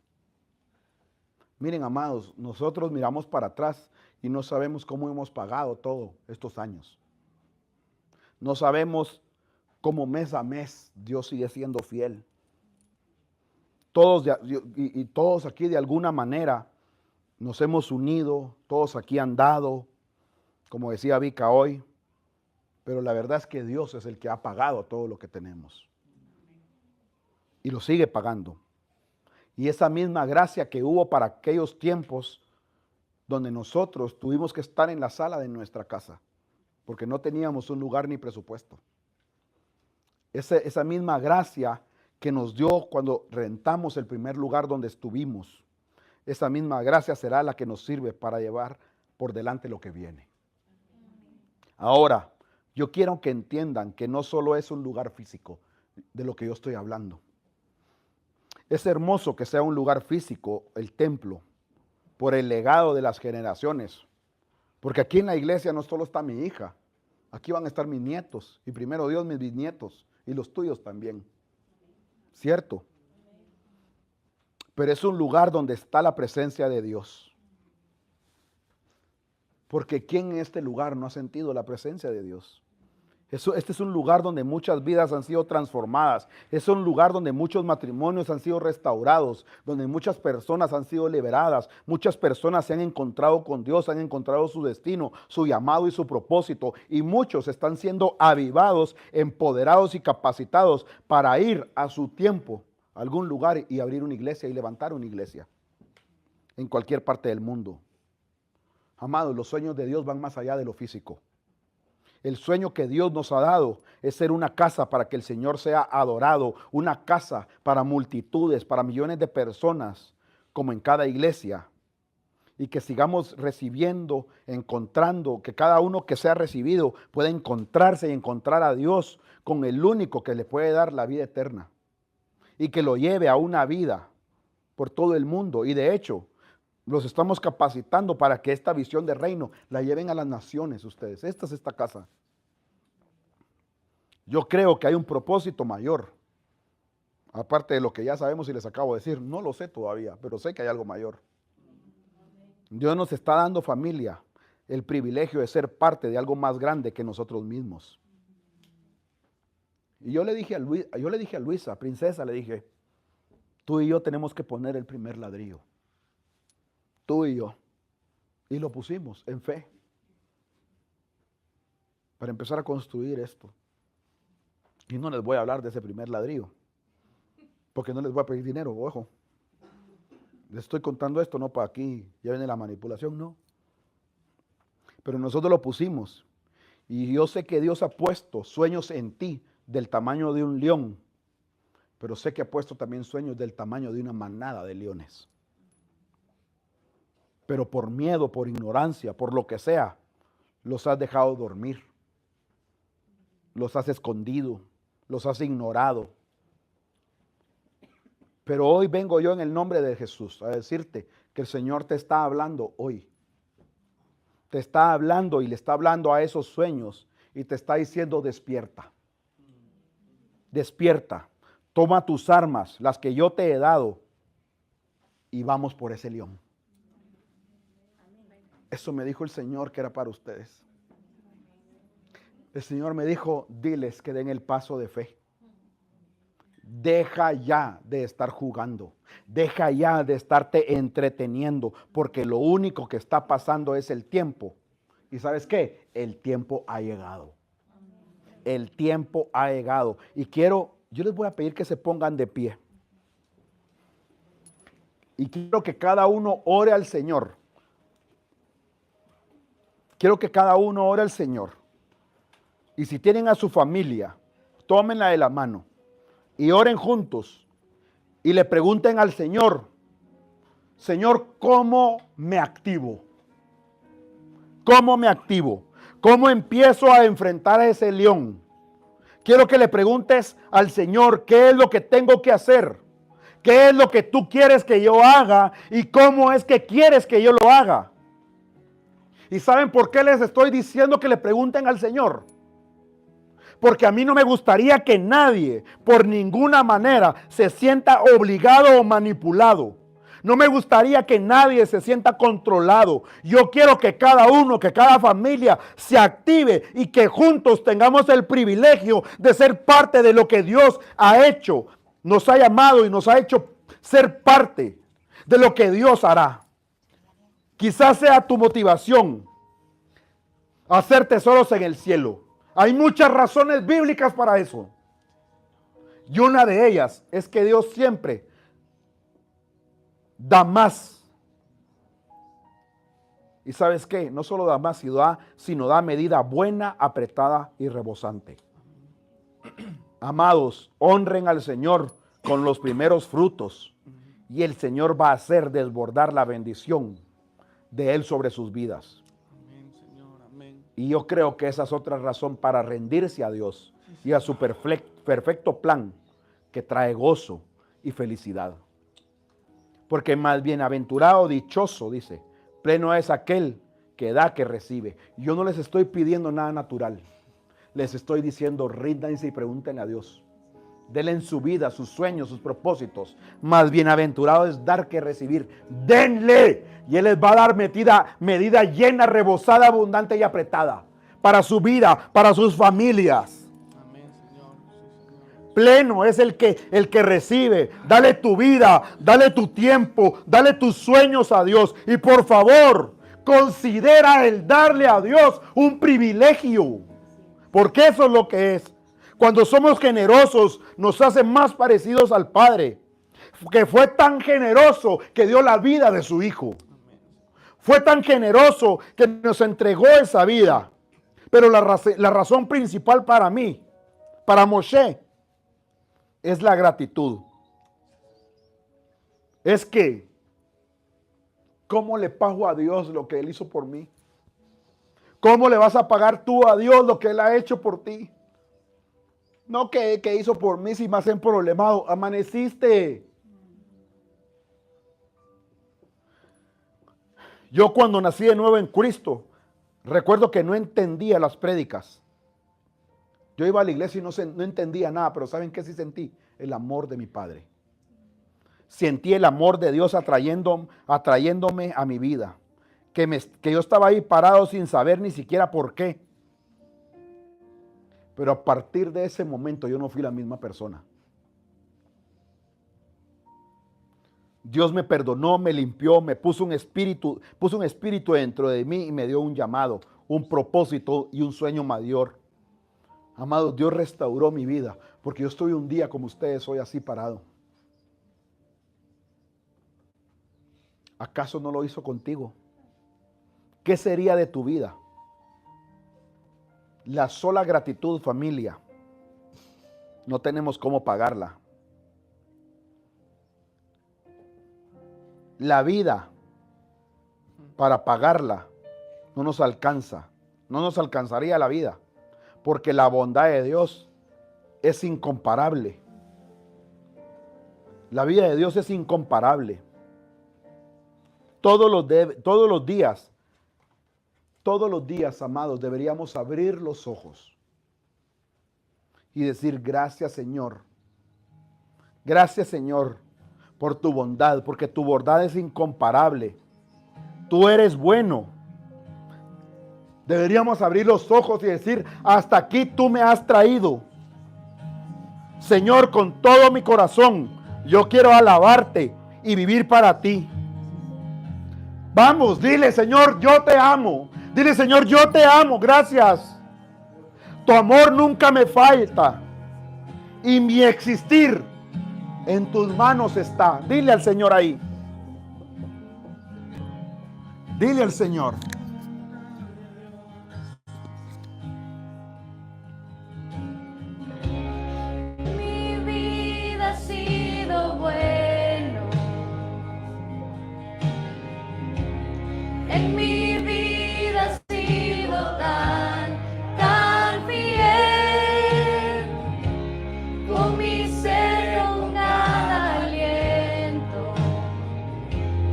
Miren, amados, nosotros miramos para atrás y no sabemos cómo hemos pagado todos estos años. No sabemos cómo mes a mes Dios sigue siendo fiel. Todos aquí de alguna manera nos hemos unido, todos aquí han dado, como decía Vika hoy, pero la verdad es que Dios es el que ha pagado todo lo que tenemos. Y lo sigue pagando. Y esa misma gracia que hubo para aquellos tiempos donde nosotros tuvimos que estar en la sala de nuestra casa, porque no teníamos un lugar ni presupuesto. Esa misma gracia que nos dio cuando rentamos el primer lugar donde estuvimos, esa misma gracia será la que nos sirve para llevar por delante lo que viene. Ahora, yo quiero que entiendan que no solo es un lugar físico de lo que yo estoy hablando. Es hermoso que sea un lugar físico, el templo, por el legado de las generaciones. Porque aquí en la iglesia no solo está mi hija, aquí van a estar mis nietos y primero Dios mis bisnietos y los tuyos también. ¿Cierto? Pero es un lugar donde está la presencia de Dios. Porque ¿quién en este lugar no ha sentido la presencia de Dios? Este es un lugar donde muchas vidas han sido transformadas. Es un lugar donde muchos matrimonios han sido restaurados, donde muchas personas han sido liberadas. Muchas personas se han encontrado con Dios, han encontrado su destino, su llamado y su propósito. Y muchos están siendo avivados, empoderados y capacitados para ir a su tiempo a algún lugar y abrir una iglesia y levantar una iglesia en cualquier parte del mundo. Amados, los sueños de Dios van más allá de lo físico. El sueño que Dios nos ha dado es ser una casa para que el Señor sea adorado, una casa para multitudes, para millones de personas, como en cada iglesia. Y que sigamos recibiendo, encontrando, que cada uno que sea recibido pueda encontrarse y encontrar a Dios con el único que le puede dar la vida eterna. Y que lo lleve a una vida por todo el mundo. Y de hecho, los estamos capacitando para que esta visión de reino la lleven a las naciones ustedes. Esta es esta casa. Yo creo que hay un propósito mayor. Aparte de lo que ya sabemos y les acabo de decir. No lo sé todavía, pero sé que hay algo mayor. Dios nos está dando, familia, el privilegio de ser parte de algo más grande que nosotros mismos. Y yo le dije a Luisa, princesa, le dije, tú y yo tenemos que poner el primer ladrillo. Tú y yo. Y lo pusimos en fe. Para empezar a construir esto. Y no les voy a hablar de ese primer ladrillo. Porque no les voy a pedir dinero, ojo. Les estoy contando esto, no para aquí, ya viene la manipulación, no. Pero nosotros lo pusimos. Y yo sé que Dios ha puesto sueños en ti del tamaño de un león. Pero sé que ha puesto también sueños del tamaño de una manada de leones. Pero por miedo, por ignorancia, por lo que sea, los has dejado dormir, los has escondido, los has ignorado. Pero hoy vengo yo en el nombre de Jesús a decirte que el Señor te está hablando hoy. Te está hablando y le está hablando a esos sueños y te está diciendo despierta. Despierta, toma tus armas, las que yo te he dado, y vamos por ese león. Eso me dijo el Señor que era para ustedes. El Señor me dijo, diles que den el paso de fe. Deja ya de estar jugando. Deja ya de estarte entreteniendo, porque lo único que está pasando es el tiempo. ¿Y sabes qué? El tiempo ha llegado. El tiempo ha llegado. Y yo les voy a pedir que se pongan de pie. Y quiero que cada uno ore al Señor. Quiero que cada uno ore al Señor. Y si tienen a su familia, tómenla de la mano y oren juntos. Y le pregunten al Señor, Señor, ¿cómo me activo? ¿Cómo me activo? ¿Cómo empiezo a enfrentar a ese león? Quiero que le preguntes al Señor, ¿qué es lo que tengo que hacer? ¿Qué es lo que tú quieres que yo haga? ¿Y cómo es que quieres que yo lo haga? ¿Y saben por qué les estoy diciendo que le pregunten al Señor? Porque a mí no me gustaría que nadie, por ninguna manera, se sienta obligado o manipulado. No me gustaría que nadie se sienta controlado. Yo quiero que cada uno, que cada familia se active y que juntos tengamos el privilegio de ser parte de lo que Dios ha hecho. Nos ha llamado y nos ha hecho ser parte de lo que Dios hará. Quizás sea tu motivación hacer tesoros en el cielo. Hay muchas razones bíblicas para eso. Y una de ellas es que Dios siempre da más. ¿Y sabes qué? No solo da más, sino da medida buena, apretada y rebosante. Amados, honren al Señor con los primeros frutos y el Señor va a hacer desbordar la bendición de Él sobre sus vidas. Amén, Señor, amén. Y yo creo que esa es otra razón para rendirse a Dios y a su perfecto plan que trae gozo y felicidad. Porque más bienaventurado, dichoso, dice, pleno es aquel que da, que recibe. Yo no les estoy pidiendo nada natural. Les estoy diciendo, ríndanse y pregúntenle a Dios. Denle en su vida, sus sueños, sus propósitos. Más bienaventurado es dar que recibir. Denle. Y Él les va a dar medida llena, rebosada, abundante y apretada. Para su vida, para sus familias. Amén, Señor. Sí, Señor. Pleno es el que recibe. Dale tu vida, dale tu tiempo, dale tus sueños a Dios. Y por favor, considera el darle a Dios un privilegio. Porque eso es lo que es. Cuando somos generosos, nos hace más parecidos al Padre, que fue tan generoso que dio la vida de su Hijo. Fue tan generoso que nos entregó esa vida. Pero la razón principal para mí, para Moshe, es la gratitud. Es que, ¿cómo le pago a Dios lo que Él hizo por mí? ¿Cómo le vas a pagar tú a Dios lo que Él ha hecho por ti? No que hizo por mí si me hacen problemado. Amaneciste. Yo cuando nací de nuevo en Cristo, recuerdo que no entendía las prédicas. Yo iba a la iglesia y no entendía nada, pero ¿saben qué sí sentí? El amor de mi Padre. Sentí el amor de Dios atrayéndome a mi vida. Que yo estaba ahí parado sin saber ni siquiera por qué. Pero a partir de ese momento yo no fui la misma persona. Dios me perdonó, me limpió, me puso un espíritu dentro de mí y me dio un llamado, un propósito y un sueño mayor. Amados, Dios restauró mi vida porque yo estoy un día como ustedes hoy así parado. ¿Acaso no lo hizo contigo? ¿Qué sería de tu vida? La sola gratitud, familia, no tenemos cómo pagarla. La vida, para pagarla, no nos alcanza. no nos alcanzaría la vida, porque la bondad de Dios es incomparable. La vida de Dios es incomparable. Todos los días, amados, deberíamos abrir los ojos y decir: gracias, Señor. Gracias, Señor, por tu bondad, porque tu bondad es incomparable. Tú eres bueno. Deberíamos abrir los ojos y decir: hasta aquí tú me has traído. Señor, con todo mi corazón, yo quiero alabarte y vivir para ti. Vamos, dile: Señor, yo te amo. Dile: Señor, yo te amo, gracias. Tu amor nunca me falta. Y mi existir en tus manos está. Dile al Señor ahí. Dile al Señor. Mi vida ha sido bueno. En mi vida ha sido tan fiel. Con mi ser, con cada aliento,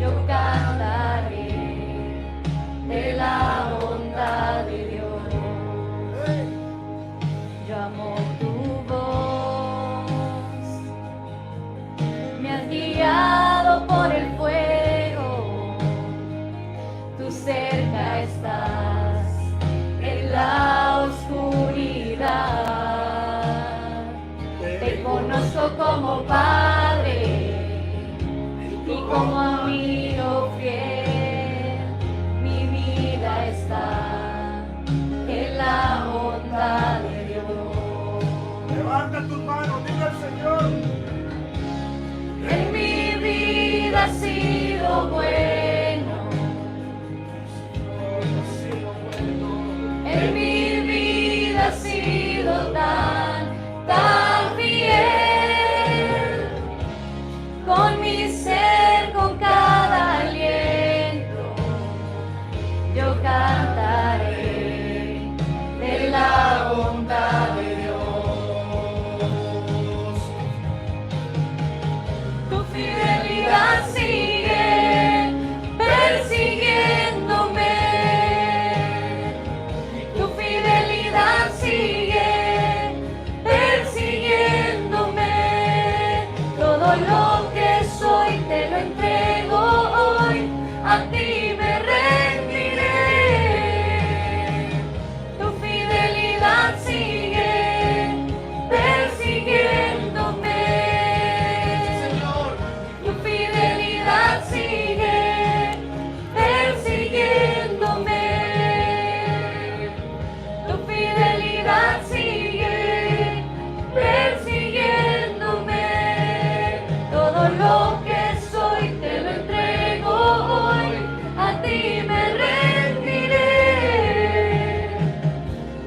yo cantaré de la bondad de Dios. Yo amo tu voz, me has guiado por el fuego, tú cerca estás en la oscuridad. Te conozco como Padre y como amigo fiel. Mi vida está en la bondad de Dios. Levanta tus manos, dile al Señor. En mi vida ha sido bueno. En mi vida ha sido tan fiel. Con mi ser, con cada aliento, yo cantaré de la bondad de Dios. Tu fidelidad sigue persiguiéndome. Tu fidelidad sigue persiguiéndome. Todo lo que soy te lo entrego hoy, a ti me rendiré. Tu fidelidad sigue persiguiéndome. Tu fidelidad sigue persiguiéndome. Tu fidelidad sigue persiguiéndome. Todo lo que soy te lo entrego hoy, a ti me rendiré.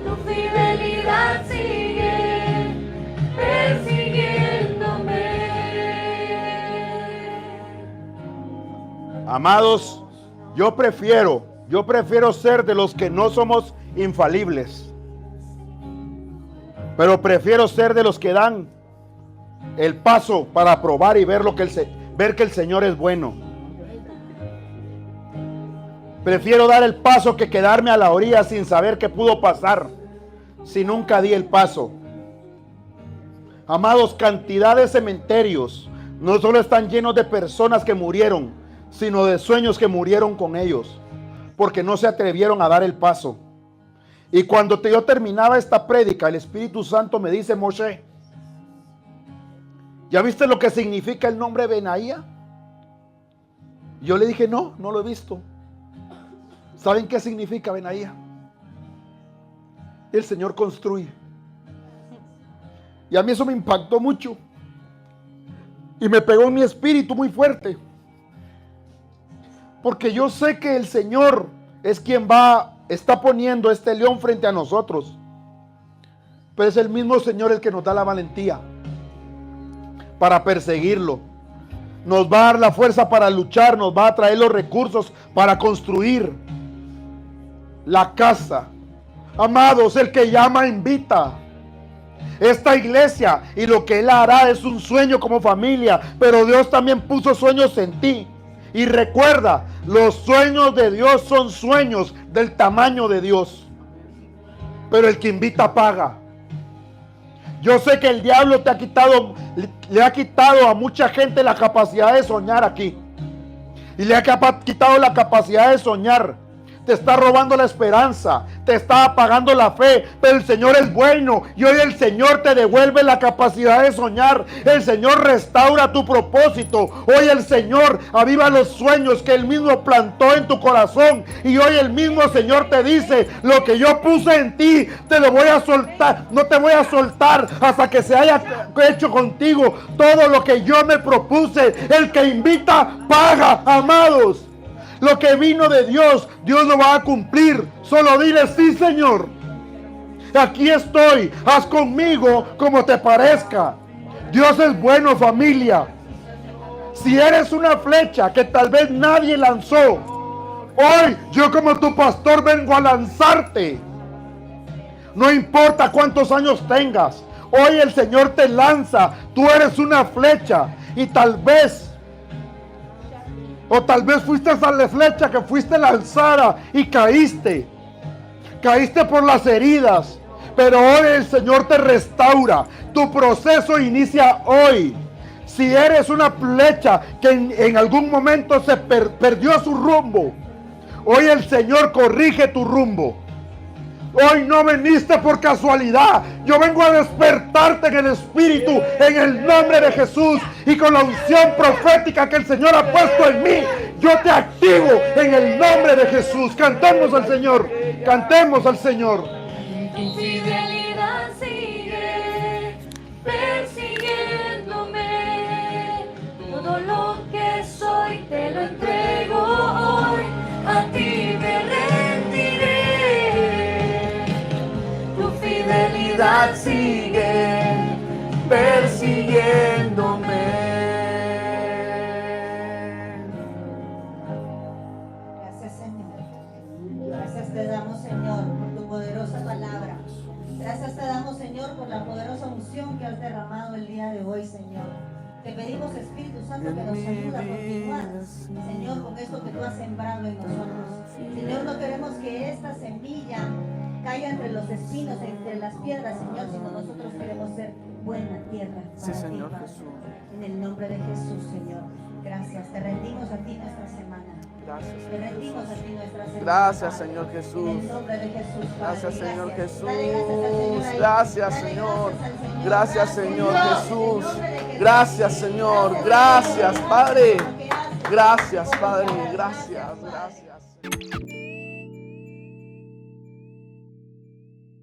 Tu fidelidad sigue persiguiéndome. Amados, yo prefiero ser de los que no somos infalibles, pero prefiero ser de los que dan el paso para probar y ver que el Señor es bueno. Prefiero dar el paso que quedarme a la orilla sin saber qué pudo pasar si nunca di el paso. Amados, cantidad de cementerios no solo están llenos de personas que murieron, sino de sueños que murieron con ellos, porque no se atrevieron a dar el paso. Y cuando yo terminaba esta prédica, el Espíritu Santo me dice: Moshe, ¿ya viste lo que significa el nombre Benaía? Yo le dije: no lo he visto. ¿Saben qué significa Benaía? El Señor construye. Y a mí eso me impactó mucho. Y me pegó en mi espíritu muy fuerte. Porque yo sé que el Señor es quien está poniendo este león frente a nosotros. Pero es el mismo Señor el que nos da la valentía para perseguirlo. Nos va a dar la fuerza para luchar, nos va a traer los recursos para construir la casa Amados, el que llama invita. Esta iglesia y lo que Él hará es un sueño como familia, pero Dios también puso sueños en ti. Y recuerda, los sueños de Dios son sueños del tamaño de Dios. Pero el que invita paga. Yo sé que el diablo te ha quitado, le ha quitado a mucha gente la capacidad de soñar aquí. Y le ha quitado la capacidad de soñar. Te está robando la esperanza, te está apagando la fe, pero el Señor es bueno y hoy el Señor te devuelve la capacidad de soñar. El Señor restaura tu propósito. Hoy el Señor aviva los sueños que Él mismo plantó en tu corazón y hoy el mismo Señor te dice: lo que yo puse en ti, te lo voy a soltar, no te voy a soltar hasta que se haya hecho contigo todo lo que yo me propuse. El que invita paga, amados. Lo que vino de Dios, Dios lo va a cumplir. Solo dile: sí, Señor, aquí estoy, haz conmigo como te parezca. Dios es bueno, familia. Si eres una flecha que tal vez nadie lanzó, hoy yo como tu pastor vengo a lanzarte. No importa cuántos años tengas, hoy el Señor te lanza. Tú eres una flecha y tal vez fuiste a la flecha que fuiste lanzada y caíste. Caíste por las heridas. Pero hoy el Señor te restaura. Tu proceso inicia hoy. Si eres una flecha que en algún momento se perdió su rumbo, hoy el Señor corrige tu rumbo. Hoy no viniste por casualidad. Yo vengo a despertarte en el Espíritu, en el nombre de Jesús, y con la unción profética que el Señor ha puesto en mí, yo te activo en el nombre de Jesús. Cantemos al Señor, cantemos al Señor. Tu fidelidad sigue persiguiéndome. Todo lo que soy te lo entrego hoy. A ti me rendiré. Tu fidelidad sigue persiguiéndome. Gracias, Señor. Gracias te damos, Señor, por tu poderosa palabra. Gracias te damos, Señor, por la poderosa unción que has derramado el día de hoy, Señor. Te pedimos, Espíritu Santo, que nos ayude a continuar, Señor, con esto que tú has sembrado en nosotros. Señor, no queremos que esta semilla caiga entre los espinos, entre las piedras, Señor, sino nosotros queremos ser buena tierra para Sí, Señor ti, Padre. Jesús. En el nombre de Jesús, Señor. Gracias. Te rendimos a ti nuestra semana. Gracias, Te Señor rendimos a Jesús. ti nuestra semana. Gracias, Padre. Señor Jesús. En el nombre de Jesús, Padre. Gracias, Señor Jesús. Dale gracias al Señor ahí. Gracias, Dale Señor. gracias al Señor. Gracias, Señor Dios. Jesús. En el nombre de Jesús. Gracias, Señor. Gracias, Gracias, Señor, Padre. por lo que haces, Gracias, por lo que Padre. harás. Gracias, Padre. gracias.